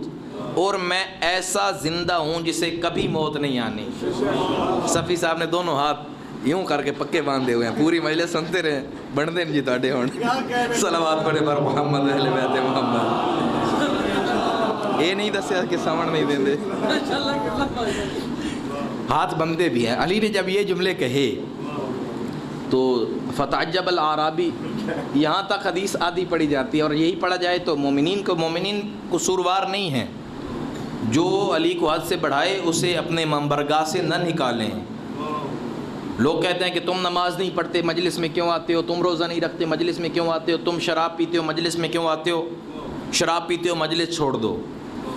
اور میں ایسا زندہ ہوں جسے کبھی موت نہیں آنی۔ صفی صاحب نے دونوں ہاتھ یوں کر کے پکے باندھے ہوئے ہیں، پوری مجلس سنتے رہے، بن دین جی تاڑے ہون صلوات پڑھے پر محمد اہل بیت محمد۔ یہ نہیں دسیا کہ سامن نہیں دیں دے، ہاتھ بندے بھی ہیں۔ علی نے جب یہ جملے کہے تو فتعجب الاعرابی، یہاں تک حدیث آدھی پڑھی جاتی ہے اور یہی پڑھا جائے تو مومنین قصوروار نہیں ہیں، جو علی کو حد سے بڑھائے اسے اپنے منبرگاہ سے نہ نکالیں۔ لوگ کہتے ہیں کہ تم نماز نہیں پڑھتے مجلس میں کیوں آتے ہو، تم روزہ نہیں رکھتے مجلس میں کیوں آتے ہو، تم شراب پیتے ہو مجلس میں کیوں آتے ہو؟ شراب پیتے ہو مجلس چھوڑ دو،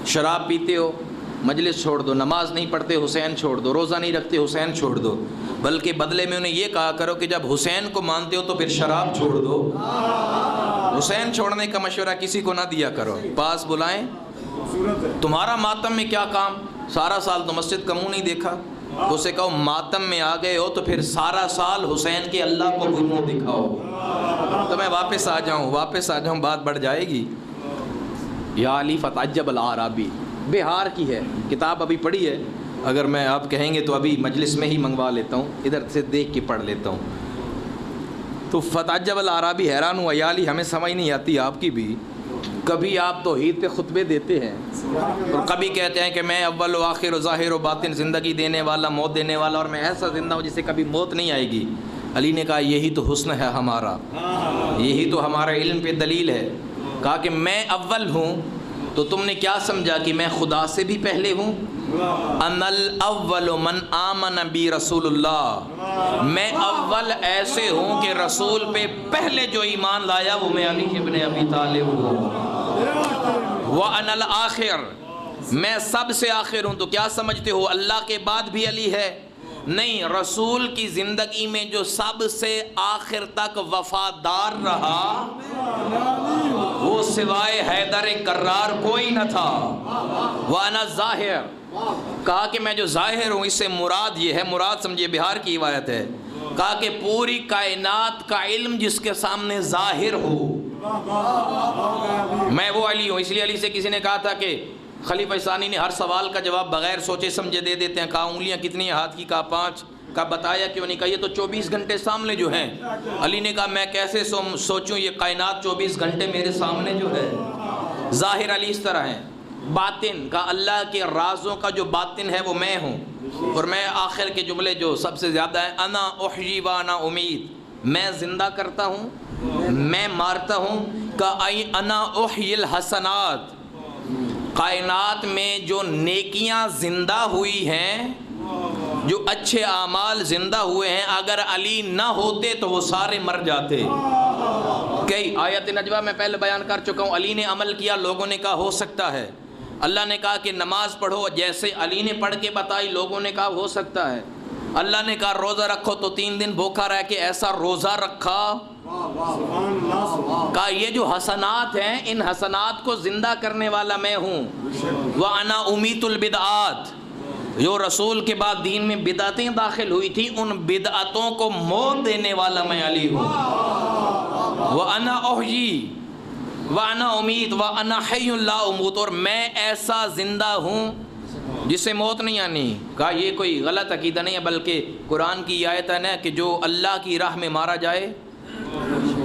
شراب پیتے ہو مجلس چھوڑ دو، نماز نہیں پڑھتے حسین چھوڑ دو، روزہ نہیں رکھتے حسین چھوڑ دو، بلکہ بدلے میں انہیں یہ کہا کرو کہ جب حسین کو مانتے ہو تو پھر شراب چھوڑ دو۔ حسین چھوڑنے کا مشورہ کسی کو نہ دیا کرو، پاس بلائیں تمہارا ماتم میں کیا کام، سارا سال تو مسجد کا منہ نہیں دیکھا، اسے کہو ماتم میں آ گئے ہو تو پھر سارا سال حسین کے اللہ کو بھی منہ دکھاؤ۔ تو میں واپس آ جاؤں بات بڑھ جائے گی۔ یا علی فتعجب الاعرابی، بہار کی ہے کتاب، ابھی پڑھی ہے، اگر میں آپ کہیں گے تو ابھی مجلس میں ہی منگوا لیتا ہوں، ادھر سے دیکھ کے پڑھ لیتا ہوں۔ تو فتعجب الاعرابی حیران ہوا، یا علی ہمیں سمجھ نہیں آتی آپ کی بھی، کبھی آپ توحید پہ خطبے دیتے ہیں اور کبھی کہتے ہیں کہ میں اول و آخر و ظاہر و باطن، زندگی دینے والا موت دینے والا، اور میں ایسا زندہ ہوں جسے کبھی موت نہیں آئے گی۔ علی نے کہا یہی تو حسن ہے ہمارا، یہی تو ہمارا علم پہ دلیل ہے۔ کہا کہ میں اول ہوں تو تم نے کیا سمجھا کہ میں خدا سے بھی پہلے ہوں؟ انا الاول من آمن بی رسول اللہ، میں اول ایسے ہوں کہ رسول پہ پہلے جو ایمان لایا وہ میں علی ابن ابی طالب ہوں۔ وانا الآخر، میں سب سے آخر ہوں۔ تو کیا سمجھتے ہو اللہ کے بعد بھی علی ہے؟ نہیں، رسول کی زندگی میں جو سب سے آخر تک وفادار رہا وہ سوائے حیدر کرار کوئی نہ تھا۔ وانا ظاہر، کہا کہ میں جو ظاہر ہوں اس سے مراد یہ ہے، مراد سمجھیے بہار کی روایت ہے، کہا کہ پوری کائنات کا علم جس کے سامنے ظاہر ہو، میں وہ علی ہوں۔ اس لیے علی سے کسی نے کہا تھا کہ خلیفہ ثانی نے ہر سوال کا جواب بغیر سوچے سمجھے دے دیتے ہیں، کہا انگلیاں کتنی ہیں ہاتھ کی، کہا 5، کہا بتایا کیوں نہیں، کہا یہ تو 24 گھنٹے سامنے جو ہیں۔ علی نے کہا میں کیسے سوچوں، یہ کائنات 24 گھنٹے میرے سامنے جو ہے۔ ظاہر علی اس طرح ہیں، باطن کا اللہ کے رازوں کا جو باطن ہے وہ میں ہوں، اور میں آخر کے جملے جو سب سے زیادہ ہیں، انا احیی وانا امید، میں زندہ کرتا ہوں، میں مارتا ہوں، کا ای انا احیی الحسنات، کائنات میں جو نیکیاں زندہ ہوئی ہیں، جو اچھے اعمال زندہ ہوئے ہیں، اگر علی نہ ہوتے تو وہ سارے مر جاتے۔ کئی آیت نجوہ میں پہلے بیان کر چکا ہوں، علی نے عمل کیا، لوگوں نے کہا ہو سکتا ہے۔ اللہ نے کہا کہ نماز پڑھو، جیسے علی نے پڑھ کے بتائی، لوگوں نے کہا ہو سکتا ہے۔ اللہ نے کہا روزہ رکھو تو 3 دن بھوکا رہ کے ایسا روزہ رکھا۔ کہا یہ جو حسنات ہیں، ان حسنات کو زندہ کرنے والا میں ہوں۔ وَأَنَا أُمِيتُ الْبِدْعَاتِ، جو رسول کے بعد دین میں بدعتیں داخل ہوئی تھی، ان بدعتوں کو موت دینے والا میں علی ہوں۔ وَأَنَا أُحْيِي وَأَنَا أُمِيتُ وَأَنَا حَيٌّ لَا أَمُوتُ، اور میں ایسا زندہ ہوں جسے موت نہیں آنی۔ کہا یہ کوئی غلط عقیدہ نہیں ہے، بلکہ قرآن کی آیت ہے نا کہ جو اللہ کی راہ میں مارا جائے،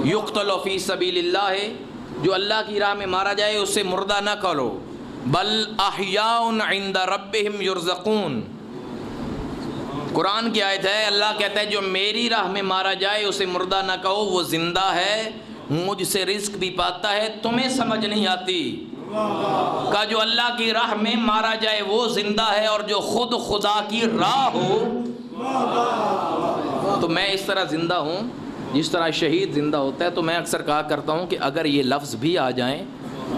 یقتل فی سبیل اللہ ہے، جو اللہ کی راہ میں مارا جائے اسے مردہ نہ کرو، بل احیاء عند ربہم یرزقون۔ قرآن کی آیت ہے، اللہ کہتا ہے جو میری راہ میں مارا جائے اسے مردہ نہ کہو، وہ زندہ ہے، مجھ سے رزق بھی پاتا ہے، تمہیں سمجھ نہیں آتی۔ کہا جو اللہ کی راہ میں مارا جائے وہ زندہ ہے، اور جو خود خدا کی راہ ہو، تو میں اس طرح زندہ ہوں جس طرح شہید زندہ ہوتا ہے۔ تو میں اکثر کہا کرتا ہوں کہ اگر یہ لفظ بھی آ جائیں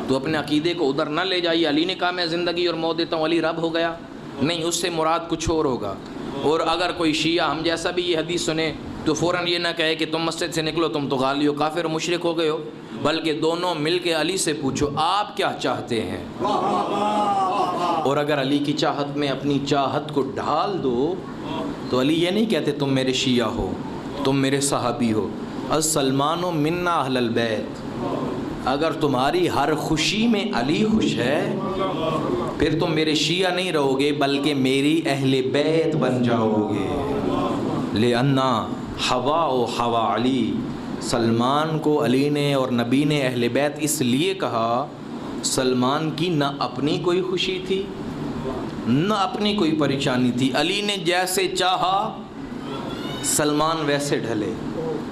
تو اپنے عقیدے کو ادھر نہ لے جائیے، علی نے کہا میں زندگی اور موت دیتا ہوں، علی رب ہو گیا، نہیں، اس سے مراد کچھ اور ہوگا۔ اور اگر کوئی شیعہ ہم جیسا بھی یہ حدیث سنے تو فوراً یہ نہ کہے کہ تم مسجد سے نکلو، تم تو غالی ہو، کافر و مشرک ہو گئے ہو، بلکہ دونوں مل کے علی سے پوچھو آپ کیا چاہتے ہیں، اور اگر علی کی چاہت میں اپنی چاہت کو ڈھال دو تو علی یہ نہیں کہتے تم میرے شیعہ ہو، تم میرے صحابی ہو، السلمان منا اہل البیت۔ اگر تمہاری ہر خوشی میں علی خوش ہے پھر تم میرے شیعہ نہیں رہو گے بلکہ میری اہل بیت بن جاؤ گے۔ لأنہ ہوا و ہوا علی، سلمان کو علی نے اور نبی نے اہل بیت اس لیے کہا، سلمان کی نہ اپنی کوئی خوشی تھی نہ اپنی کوئی پریشانی تھی، علی نے جیسے چاہا سلمان ویسے ڈھلے،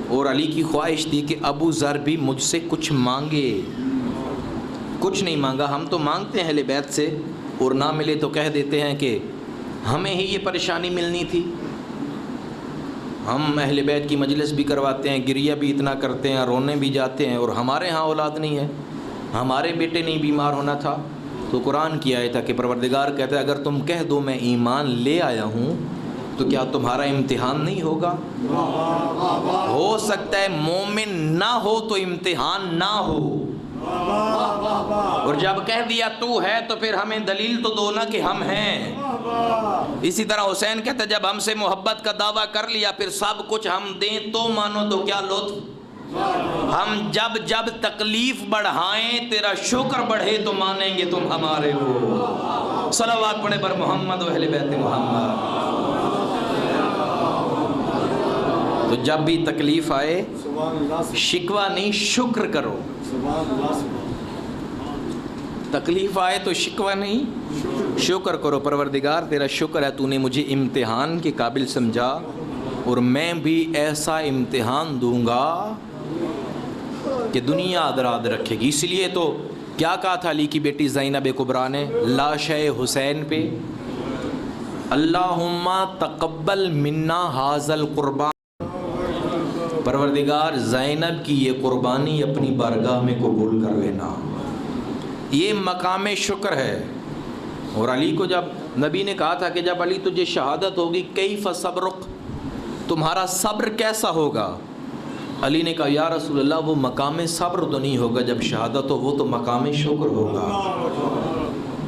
اور علی کی خواہش تھی کہ ابو ذر بھی مجھ سے کچھ مانگے، کچھ نہیں مانگا۔ ہم تو مانگتے ہیں اہل بیت سے، اور نہ ملے تو کہہ دیتے ہیں کہ ہمیں ہی یہ پریشانی ملنی تھی۔ ہم اہل بیت کی مجلس بھی کرواتے ہیں، گریہ بھی اتنا کرتے ہیں، رونے بھی جاتے ہیں، اور ہمارے ہاں اولاد نہیں ہے، ہمارے بیٹے نہیں بیمار ہونا تھا۔ تو قرآن کی آیت ہے کہ پروردگار کہتا ہے اگر تم کہہ دو میں ایمان لے آیا ہوں تو کیا تمہارا امتحان نہیں ہوگا؟ ہو سکتا ہے مومن نہ ہو تو امتحان نہ ہو، اور جب کہہ دیا تو ہے تو پھر ہمیں دلیل تو دو نا کہ ہم ہیں۔ اسی طرح حسین کہتا ہے جب ہم سے محبت کا دعویٰ کر لیا پھر سب کچھ ہم دیں تو مانو تو کیا لطف، ہم جب جب تکلیف بڑھائیں تیرا شکر بڑھے تو مانیں گے تم ہمارے ہو۔ صلوات پڑھے پر محمد و اہل بیت محمد۔ تو جب بھی تکلیف آئے شکوہ نہیں شکر کرو، تکلیف آئے تو شکوہ نہیں شکر کرو، پروردگار تیرا شکر ہے تو نے مجھے امتحان کے قابل سمجھا، اور میں بھی ایسا امتحان دوں گا کہ دنیا ادراد رکھے گی۔ اس لیے تو کیا کہا تھا علی کی بیٹی زینب کبریٰ نے لاش حسین پہ، اللہم تقبل منا ھذا القربان، پروردگار زینب کی یہ قربانی اپنی بارگاہ میں قبول کر لینا۔ یہ مقام شکر ہے۔ اور علی کو جب نبی نے کہا تھا کہ جب علی تجھے شہادت ہوگی کیف صبرک، تمہارا صبر کیسا ہوگا؟ علی نے کہا یا رسول اللہ وہ مقام صبر تو نہیں ہوگا جب شہادت ہو، وہ تو مقام شکر ہوگا۔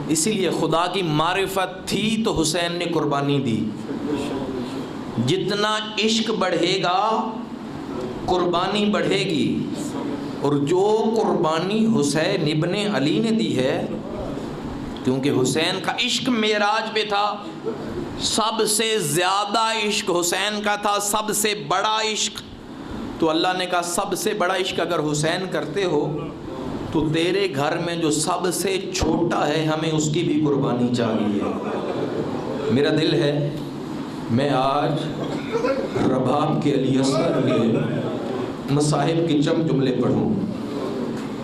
اسی لیے خدا کی معرفت تھی تو حسین نے قربانی دی۔ جتنا عشق بڑھے گا قربانی بڑھے گی، اور جو قربانی حسین ابن علی نے دی ہے، کیونکہ حسین کا عشق معراج پہ تھا، سب سے زیادہ عشق حسین کا تھا، سب سے بڑا عشق، تو اللہ نے کہا سب سے بڑا عشق اگر حسین کرتے ہو تو تیرے گھر میں جو سب سے چھوٹا ہے ہمیں اس کی بھی قربانی چاہیے۔ میرا دل ہے میں آج رباب کے علی اصغر میں مصاحب کی چند جملے پڑھوں.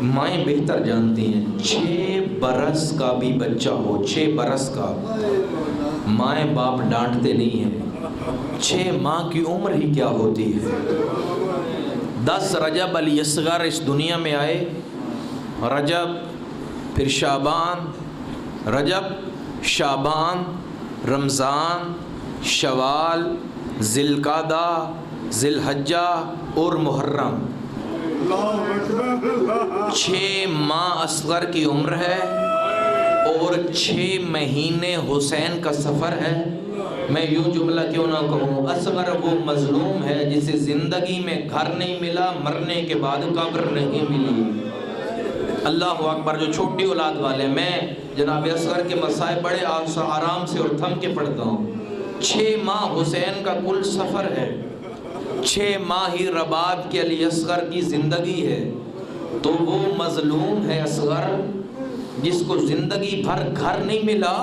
مائیں بہتر جانتی ہیں 6 برس کا بھی بچہ ہو، 6 برس کا، مائیں باپ ڈانٹتے نہیں ہیں. 6 ماہ کی عمر ہی کیا ہوتی ہے. 10 رجب الاصغر اس دنیا میں آئے. رجب، پھر شعبان، رجب، شعبان، رمضان، شوال، ذی القعدہ، ذی الحجہ اور محرم. 6 ماہ اصغر کی عمر ہے اور 6 مہینے حسین کا سفر ہے. میں یوں جملہ کیوں نہ کہوں، اصغر وہ مظلوم ہے جسے زندگی میں گھر نہیں ملا، مرنے کے بعد قبر نہیں ملی. اللہ اکبر. جو چھوٹی اولاد والے، میں جناب اصغر کے مسائل بڑے آرام سے اور تھم کے پڑھتا ہوں. 6 ماہ حسین کا کل سفر ہے، 6 ماہ ہی رباب کے علی اصغر کی زندگی ہے. تو وہ مظلوم ہے اصغر جس کو زندگی بھر گھر نہیں ملا،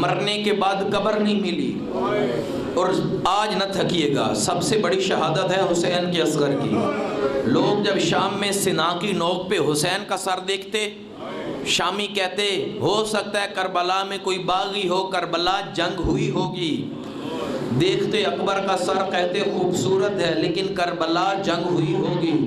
مرنے کے بعد قبر نہیں ملی. اور آج نہ تھکیے گا، سب سے بڑی شہادت ہے حسین کے اصغر کی. لوگ جب شام میں سنا کی نوک پہ حسین کا سر دیکھتے، شامی کہتے ہو سکتا ہے کربلا میں کوئی باغی ہو، کربلا جنگ ہوئی ہوگی. دیکھتے اکبر کا سر کہتے خوبصورت ہے لیکن کربلا جنگ ہوئی ہوگی.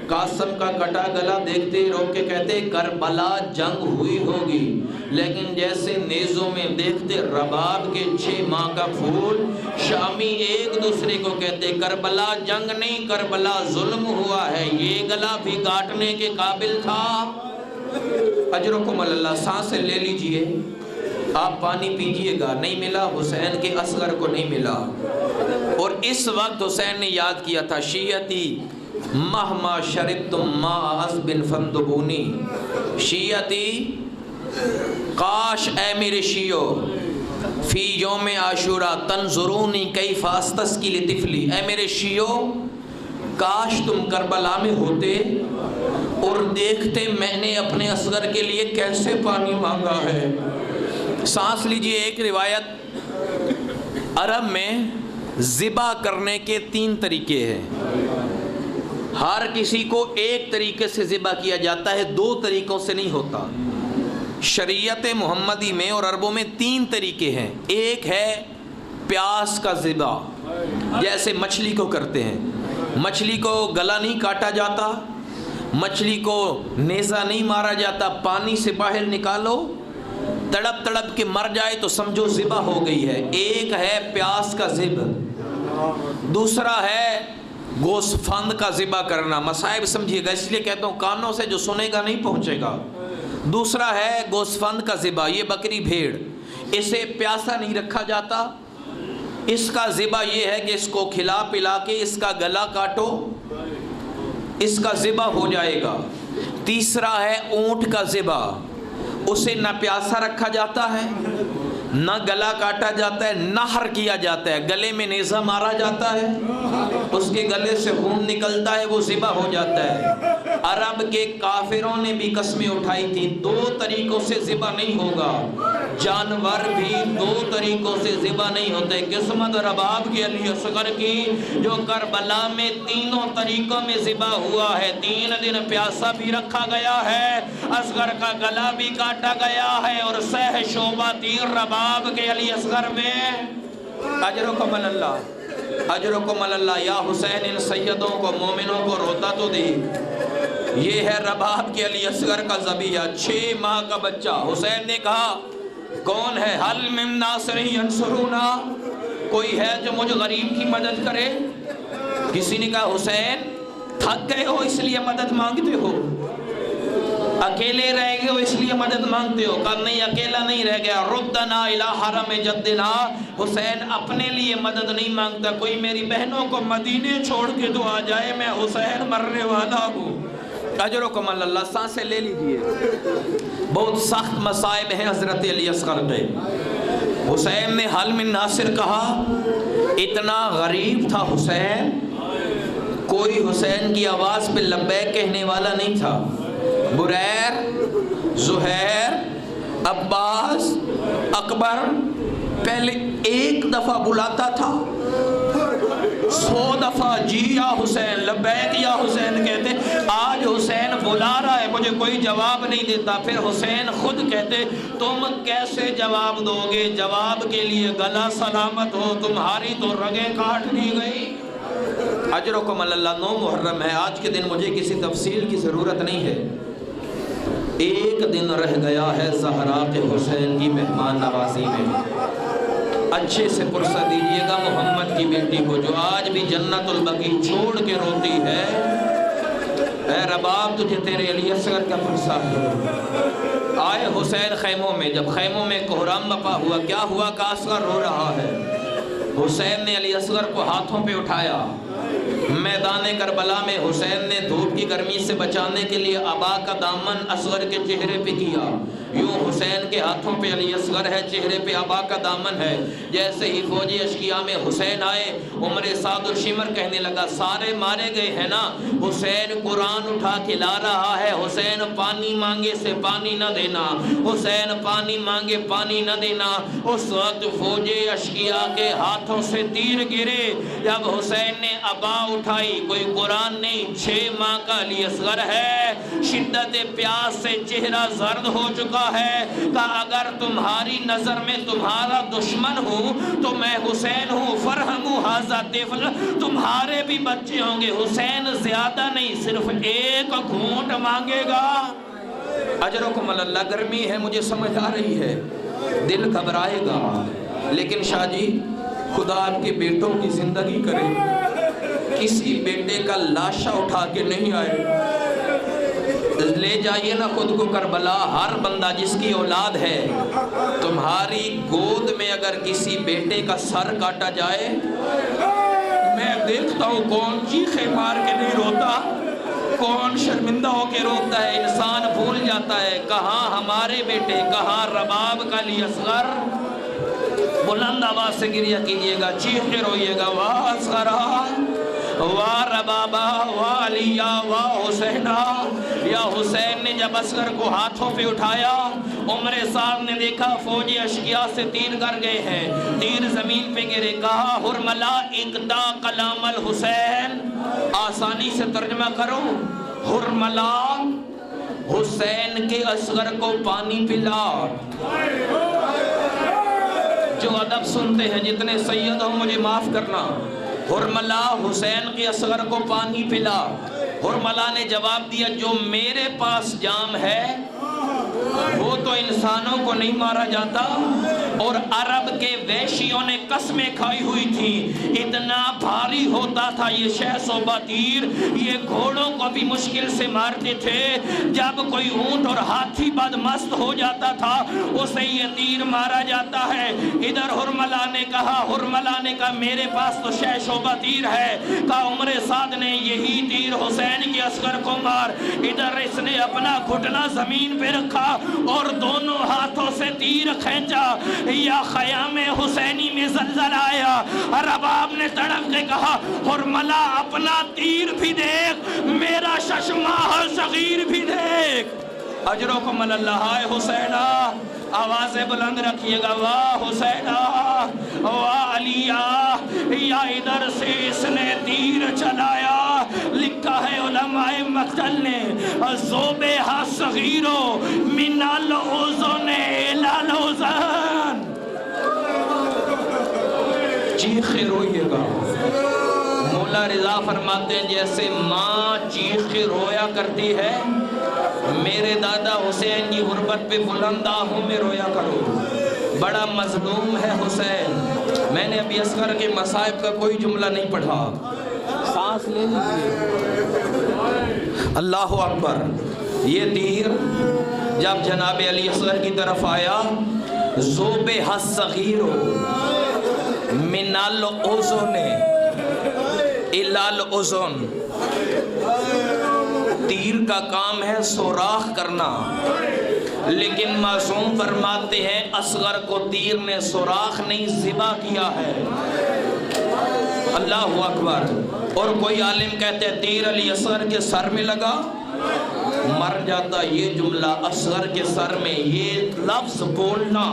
قاسم کا کٹا گلا دیکھتے روک کے کہتے کربلا جنگ ہوئی ہوگی. لیکن جیسے نیزوں میں دیکھتے رباب کے 6 ماہ کا پھول، شامی ایک دوسرے کو کہتے کربلا جنگ نہیں، کربلا ظلم ہوا ہے. یہ گلا بھی کاٹنے کے قابل تھا. اجرکم اللہ. سانسیں لے لیجئے، آپ پانی پیجئے گا. نہیں ملا حسین کے اصغر کو، نہیں ملا. اور اس وقت حسین نے یاد کیا تھا شیعتی مہما شربتم ما عصب فندبونی. شیعتی، کاش اے میرے شیعو فی یوم عاشورہ تنظرونی کیف استسقی لطفلی. اے میرے شیعو کاش تم کربلا میں ہوتے اور دیکھتے میں نے اپنے اصغر کے لیے کیسے پانی مانگا ہے. سانس لیجئے. ایک روایت، عرب میں ذبح کرنے کے 3 طریقے ہیں. ہر کسی کو ایک طریقے سے ذبح کیا جاتا ہے، 2 طریقوں سے نہیں ہوتا. شریعت محمدی میں اور عربوں میں 3 طریقے ہیں. ایک ہے پیاس کا ذبح، جیسے مچھلی کو کرتے ہیں. مچھلی کو گلا نہیں کاٹا جاتا، مچھلی کو نیزہ نہیں مارا جاتا. پانی سے باہر نکالو، تڑپ تڑپ کے مر جائے تو سمجھو ذبح ہو گئی ہے. ایک ہے پیاس کا ذبح. دوسرا ہے گوشت فند کا ذبح کرنا. مصائب سمجھیے گا، اس لیے کہتا ہوں کانوں سے جو سنے گا نہیں پہنچے گا. دوسرا ہے گوشت فند کا ذبح. یہ بکری بھیڑ، اسے پیاسا نہیں رکھا جاتا. اس کا ذبح یہ ہے کہ اس کو کھلا پلا کے اس کا گلا کاٹو، اس کا ذبح ہو جائے گا. تیسرا ہے اونٹ کا ذبح. اسے نہ پیاسا رکھا جاتا ہے، نہ گلا کاٹا جاتا ہے، نہر کیا جاتا ہے. گلے میں نیزہ مارا جاتا ہے، اس کے گلے سے خون نکلتا ہے، وہ ذبح ہو جاتا ہے. عرب کے کافروں نے بھی قسمیں اٹھائی تھی 2 طریقوں سے ذبح نہیں ہوگا. جانور بھی 2 طریقوں سے ذبح نہیں ہوتے. قسمت رباب کے علی اصغر کی جو کربلا میں 3 طریقوں میں ذبح ہوا ہے. 3 دن پیاسا بھی رکھا گیا ہے، اصغر کا گلا بھی کاٹا گیا ہے، اور سہ شعبہ تیر رباب کے علی اصغر میں. اجرکم اللہ، اجرکم اللہ. یا حسین ان سیدوں کو، مومنوں کو روتا تو دی. یہ ہے رباب کے علی اصغر کا ذبیحہ. 6 ماہ کا بچہ. حسین نے کہا کون ہے؟ حل من ناصر ینصرنا، کوئی ہے جو مجھ غریب کی مدد کرے؟ کسی نے کہا حسین تھک گئے ہو اس لیے مدد مانگتے ہو، اکیلے رہ گئے ہو اس لیے مدد مانگتے ہو. کہا نہیں، اکیلا نہیں رہ گیا. ردنا الی حرم جدنا. حسین اپنے لیے مدد نہیں مانگتا، کوئی میری بہنوں کو مدینے چھوڑ کے تو آ جائے، میں حسین مرنے والا ہوں. اجرکم اللہ. سانسیں لے لیجئے. بہت سخت مصائب ہیں حضرت علی اصغر پہ. حسین نے حل من ناصر کہا. اتنا غریب تھا حسین، کوئی حسین کی آواز پہ لبیک کہنے والا نہیں تھا. بریر، زہیر، عباس، اکبر پہلے ایک دفعہ بلاتا تھا 100 دفعہ جی یا حسین، لبیک یا حسین کہتے، آج حسین بلا رہا ہے مجھے کوئی جواب نہیں دیتا، پھر حسین خود کہتے تم کیسے جواب دو گے، جواب کے لیے گلا سلامت ہو، تمہاری تو رگیں کاٹ دی گئی۔ اجرکم اللہ 9 محرم ہے، آج کے دن مجھے کسی تفصیل کی ضرورت نہیں ہے، ایک دن رہ گیا ہے زہرا کے حسین کی مہمان نوازی میں، اچھے سے پرسہ دیجئے گا محمد کی بیٹی کو جو آج بھی جنت البقیع چھوڑ کے روتی ہے، اے رباب تجھے تیرے علی اصغر کا پرسہ ہے۔ آئے حسین خیموں میں، جب خیموں میں کوہرام بپا ہوا، کیا ہوا کہ اصغر رو رہا ہے، حسین نے علی اصغر کو ہاتھوں پہ اٹھایا، میدان کربلا میں حسین نے دھوپ کی گرمی سے بچانے کے لیے عبا کا دامن اصغر کے چہرے پہ کیا، یوں حسین کے ہاتھوں پہ علی اصغر ہے، چہرے پہ عبا کا دامن ہے۔ جیسے ہی فوجی اشقیاء میں حسین آئے، عمر سعد الشمر کہنے لگا سارے مارے گئے ہیں نا، حسین قرآن اٹھا کے لا رہا ہے، حسین پانی مانگے سے پانی نہ دینا، حسین پانی مانگے پانی نہ دینا۔ اس وقت فوجی اشقیاء کے ہاتھوں سے تیر گرے، جب حسین نے عبا اٹھائی، کوئی قرآن نہیں، 6 ماہ کا علی اصغر ہے، شدت پیاس سے چہرہ زرد ہو چکا ہے، کہ اگر تمہاری نظر میں تمہارا دشمن ہوں تو میں حسین ہوں، فرحمو ھذا طفل، تمہارے بھی بچے ہوں گے، حسین زیادہ نہیں صرف ایک گھونٹ مانگے گا۔ اجرکم اللہ، گرمی ہے مجھے سمجھ آ رہی ہے، دل گھبرائے گا، لیکن شاہ جی خدا آپ کے بیٹوں کی زندگی کرے، کسی بیٹے کا لاشا اٹھا کے نہیں آئے، لے جائیے نا خود کو کربلا، ہر بندہ جس کی اولاد ہے، تمہاری گود میں اگر کسی بیٹے کا سر کاٹا جائے، میں دیکھتا ہوں کون چیخے مار کے نہیں روتا، کون شرمندہ ہو کے روتا ہے، انسان بھول جاتا ہے کہاں ہمارے بیٹے، کہاں رباب کا علی اصغر۔ بلند آواز سے گریہ کیجئے گا، چیخ کے روئیے گا، واہ اصغرہ، واہ ربابا، واہ علیہ، واہ حسینہ۔ یا حسین نے جب اصغر کو ہاتھوں پہ اٹھایا، عمر سعد نے دیکھا فوجی اشقیاء سے تیر گر گئے ہیں، تیر زمین پہ گرے، کہا حرملا اقدا کلام الحسین، آسانی سے ترجمہ کرو، حرملا حسین کے اصغر کو پانی پلا۔ جو ادب سنتے ہیں جتنے سید ہوں مجھے معاف کرنا، حرملا حسین کے اصغر کو پانی پلا۔ حرملا نے جواب دیا جو میرے پاس جام ہے وہ تو انسانوں کو نہیں مارا جاتا، اور عرب کے ویشیوں نے قسمیں کھائی ہوئی تھی، اتنا بھاری ہوتا تھا یہ شہ صوبہ تیر، یہ گھوڑوں کو بھی مشکل سے مارتے تھے، جب کوئی اونٹ اور ہاتھی بدمست ہو جاتا تھا اسے یہ تیر مارا جاتا ہے۔ ادھر حرملا نے کہا میرے پاس تو شہ صوبہ تیر ہے، کہا عمر سعد نے یہی تیر حسین کے اصغر کو مار۔ ادھر اس نے اپنا گھٹنا زمین پہ رکھا اور دونوں ہاتھوں سے تیر کھینچا، یا خیام حسینی میں زلزلہ آیا۔ رباب نے تڑپ کے کہا حرملا اپنا تیر بھی دیکھ، میرا ششماہ صغیر بھی دیکھ۔ اجرکم اللہ، ہائے حسینہ، آوازیں بلند رکھیے گا، واہ حسینہ، واہ علیہ۔ یا ادھر سے اس نے تیر چلایا، لکھا ہے علماء مقتل نے ذوبہ صغیرو من الاذن الی الاذن۔ چیخے روئیے گا، مولا رضا فرماتے ہیں جیسے ماں چیخ کے رویا کرتی ہے، میرے دادا حسین کی غربت پہ بلند آہوں میں رویا کرو۔ بڑا مظلوم ہے حسین۔ میں نے ابھی اصغر کے مصائب کا کوئی جملہ نہیں پڑھا، سانس لے لیجیے۔ اللہ اکبر۔ یہ تیر جب جناب علی اصغر کی طرف آیا، ذوبہ الصغیر من الاذن الی الاذن، تیر کا کام ہے سوراخ کرنا، لیکن معصوم فرماتے ہیں اصغر کو تیر نے سوراخ نہیں ذبح کیا ہے۔ اللہ اکبر۔ اور کوئی عالم کہتے ہیں تیر علی اصغر کے سر میں لگا مر جاتا۔ یہ جملہ اصغر کے سر میں، یہ لفظ بولنا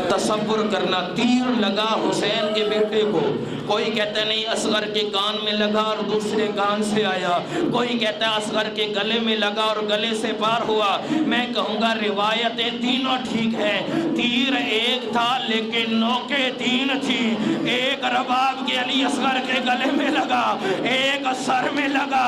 تصور کرنا، تیر لگا حسین کے بیٹے کو، کوئی کہتا ہے نہیں اصغر کے کان میں لگا اور دوسرے کان سے آیا، کوئی کہتا ہے اصغر کے گلے میں لگا اور گلے سے پار ہوا۔ میں کہوں گا روایتیں تینوں ٹھیک ہیں، تیر ایک تھا لیکن نوکیں تین تھی، ایک رباب کے علی اصغر کے گلے میں لگا، ایک سر میں لگا،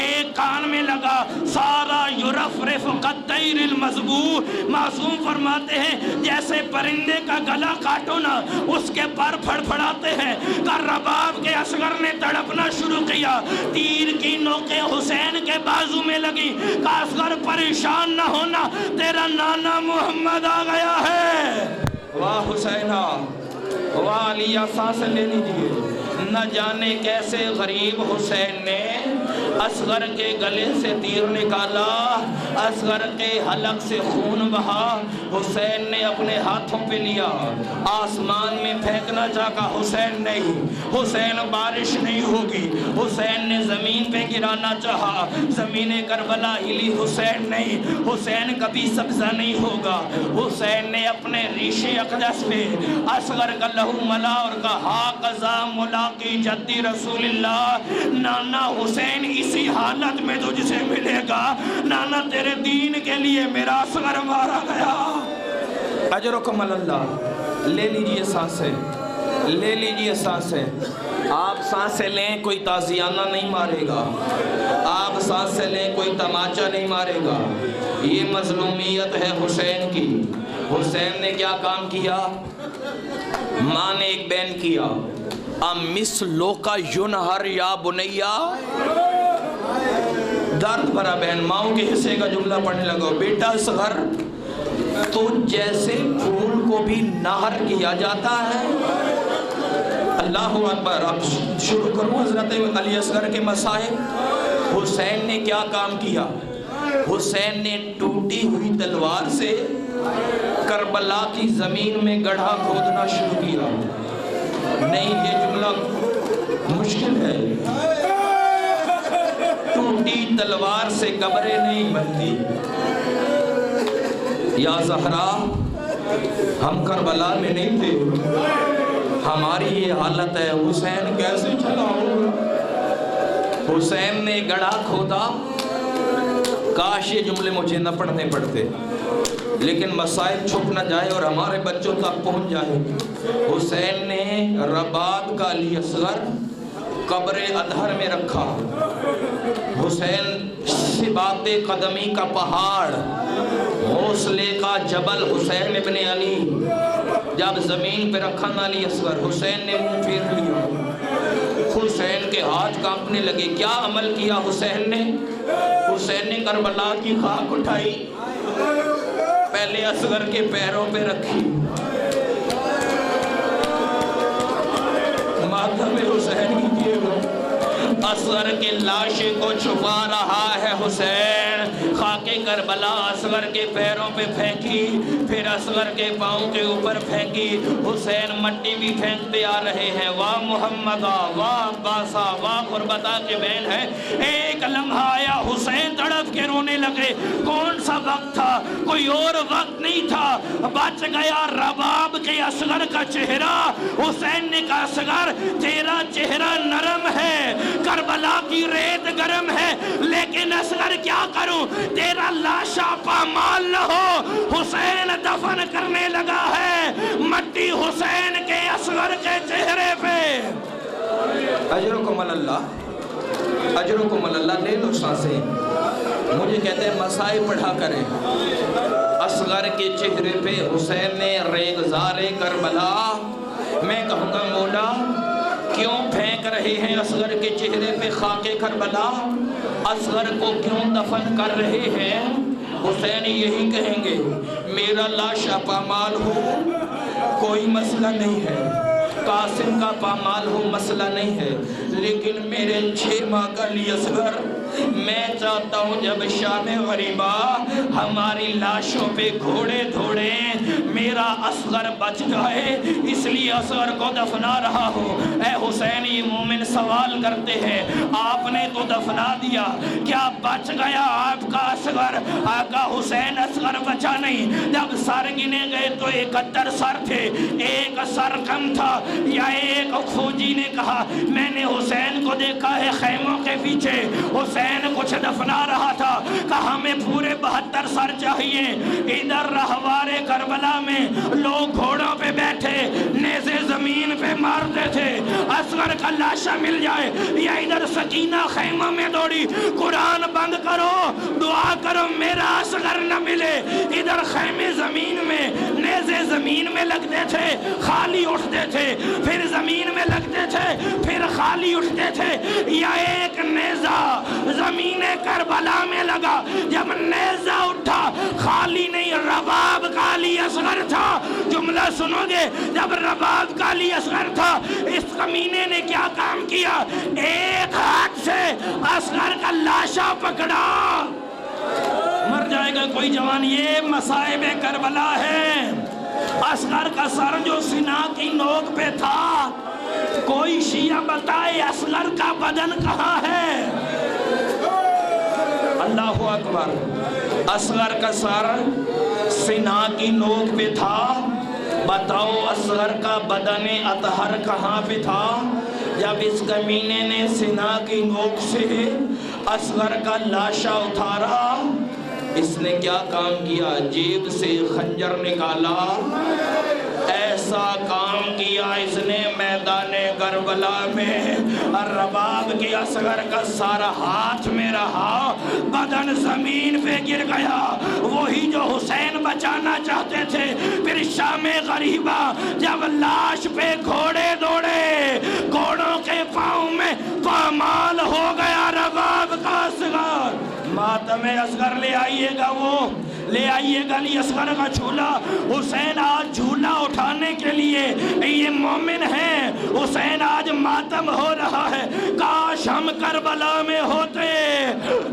ایک کان میں لگا، سارا یرفرف قطیر المذبوح۔ معصوم فرماتے ہیں جیسے پرندے کا گلا کاٹو نا اس کے پر پھڑ پھڑاتے ہیں، کہ رباب کے اصغر نے تڑپنا شروع کیا، تیر کی نوکیں حسین کے بازو میں لگی، کہ اصغر پریشان نہ ہونا تیرا نانا محمد آ گیا ہے۔ واہ حسینہ، واہ علی، سانس لے لیجئے۔ نہ جانے کیسے غریب حسین نے اصغر کے گلے سے تیر نکالا، اصغر کے حلق سے خون بہا، حسین نے اپنے ہاتھوں پہ لیا، آسمان میں پھینکنا چاہا، حسین نہیں، حسین بارش نہیں ہوگی، حسین نے زمین پہ گرانا چاہا، زمین کربلا ہلی، حسین نہیں، حسین کبھی سبزہ نہیں ہوگا۔ حسین نے اپنے ریش اقدس پہ اصغر کا لہو ملا اور کہا قضا ملاقی جدی رسول اللہ، نانا حسین اسی حالت میں تجھ سے ملے گا، نانا تیرے دین کے لیے میرا اصغر مارا گیا۔ اجرکم اللہ، لے لیجئے سانسیں، لے لیجئے سانسیں، آپ سانسیں لیں کوئی تازیانہ نہیں مارے گا، آپ سانسیں لیں کوئی تماچا نہیں مارے گا، یہ مظلومیت ہے حسین کی۔ حسین نے کیا کام کیا؟ ماں نے ایک بین کیا، امثلو کا ینہر یا بنیا، درد بھرا بہن ماؤں کے حصے کا جملہ پڑھنے لگا، بیٹا اصغر تو جیسے پھول کو بھی نہر کیا جاتا ہے۔ اللہ اکبر۔ اب شروع کروں حضرت علی اصغر کے مسائل۔ حسین نے کیا کام کیا؟ حسین نے ٹوٹی ہوئی تلوار سے کربلا کی زمین میں گڑھا کھودنا شروع کیا۔ نہیں، یہ جملہ مشکل ہے، ٹوٹی تلوار سے قبریں نہیں بنتی۔ یا زہرا، ہم کربلا میں نہیں تھے، ہماری یہ حالت ہے، حسین کیسے چلا ہوگا؟ حسین نے گڑھا کھودا، کاش یہ جملے مجھے نہ پڑھنے پڑتے، لیکن مسائل چھپ نہ جائے اور ہمارے بچوں تک پہنچ جائے۔ حسین نے رباب کا علی اصغر قبر ادھر میں رکھا۔ حسین سبات قدمی کا پہاڑ، حوصلے کا جبل حسین ابن علی جب زمین پہ رکھا نا علی اصغر، حسین نے منہ پھیر لیا، حسین کے ہاتھ کانپنے لگے۔ کیا عمل کیا حسین نے؟ حسین نے کربلا کی خاک اٹھائی، پہلے اصغر کے پیروں پہ رکھی، ماتھے میں حسین کی کیے ہوئے، اصغر کے لاشے کو چھپا رہا ہے حسین۔ خاک کربلا اصغر کے پیروں پہ پھینکی، پھر اصغر کے پاؤں کے اوپر پھینکی، حسین مٹی بھی پھینکتے آ رہے ہیں۔ واہ محمدہ، واہ عباسہ، واہ قربتہ کے بہن ہے۔ ایک لمحہ آیا، حسین تڑپ کے رونے لگے۔ کون سا وقت تھا؟ کوئی اور وقت نہیں تھا، بچ گیا رباب کے اصغر کا چہرہ۔ حسین نے کہا اصغر تیرا چہرہ نرم ہے، کربلا کی ریت گرم ہے، لیکن اصغر کیا کروں، تیرا لاشا پامال نہ ہو۔ حسین دفن کرنے لگا ہے، مٹی حسین کے اصغر کے چہرے پہ۔ اجرکم اللہ، اجرکم اللہ، لے لو سانسیں۔ مجھے کہتے ہیں مسائل پڑھا کریں۔ اصغر کے چہرے پہ حسین نے ریگزار کربلا، میں کہوں گا مولا کیوں پھینک رہے ہیں اصغر کے چہرے پہ خاک کربلا؟ اصغر کو کیوں دفن کر رہے ہیں؟ حسین یہی کہیں گے میرا لاشا پامال ہو کوئی مسئلہ نہیں ہے، قاسم کا پامال ہو مسئلہ نہیں ہے، لیکن میرے 6 ماہ کا علی اصغر میں چاہتا ہوں جب شام غریبا ہماری لاشوں پہ گھوڑے دھوڑے میرا اصغر بچ جائے، اس لیے اصغر کو دفنا رہا ہوں۔ اے حسین، یہ مومن سوال کرتے ہیں، آپ نے تو دفنا دیا، کیا بچ گیا آپ کا اصغر؟ آقا حسین اصغر بچا نہیں۔ جب سر گنے گئے تو 71 سر تھے، ایک سر کم تھا۔ یا ایک فوجی نے کہا میں نے حسین کو دیکھا ہے خیموں کے پیچھے، حسین کچھ دفنا رہا تھا، کہا ہمیں پورے 72 سر چاہیے۔ ادھر رہوارے کربلا میں لوگ گھوڑوں پہ بیٹھے نیزے زمین پہ مارتے تھے، اصغر کا لاشا مل جائے، یا ادھر سکینہ خیمہ میں دوڑی قرآن بند کرو دعا کرو میرا اصغر نہ ملے۔ ادھر خیمے زمین میں، نیزے زمین میں لگتے تھے، خالی اٹھتے تھے، پھر زمین میں لگتے تھے، پھر خالی اٹھتے تھے۔ یا ایک نیزہ زمین کربلا میں لگا، جب نیزہ اٹھا خالی نہیں، رباب کا علی اصغر تھا۔ جملہ سنو گے، جب رباب کا علی اصغر تھا، اس کمینے نے کیا کام کیا؟ ایک ہاتھ سے اصغر کا لاشا پکڑا۔ مر جائے گا کوئی جوان، یہ مصائب کربلا ہے۔ اصغر کا سر جو سینہ کی نوک پہ تھا، کوئی شیعہ بتائے اصغر کا بدن کہاں ہے؟ اللہ اکبر۔ اصغر کا سر سینہ کی نوک پہ تھا، بتاؤ اصغر کا بدن اطہر کہاں پہ تھا؟ جب اس کمینے نے سینہ کی نوک سے اصغر کا لاشا اتارا، اس نے کیا کام کیا؟ جیب سے خنجر نکالا، ایسا کام کیا اس نے میدان کربلا میں، رباب کے اصغر کا سارا ہاتھ میں رہا، بدن زمین پہ گر گیا۔ وہی جو حسین بچانا چاہتے تھے، پھر شام غریبہ جب لاش پہ گھوڑے دوڑے، گھوڑوں کے پاؤں میں پامال ہو گیا رباب کا اصغر۔ ماتم اصغر لے آئیے گا، وہ لے آئیے گا علی اصغر کا جھولا۔ حسین آج جھولا اٹھانے کے لیے یہ مومن ہیں، حسین آج ماتم ہو رہا ہے۔ کاش ہم کربلا میں ہوتے،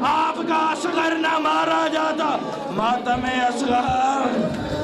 آپ کا اصغر نہ مارا جاتا۔ ماتم اصغر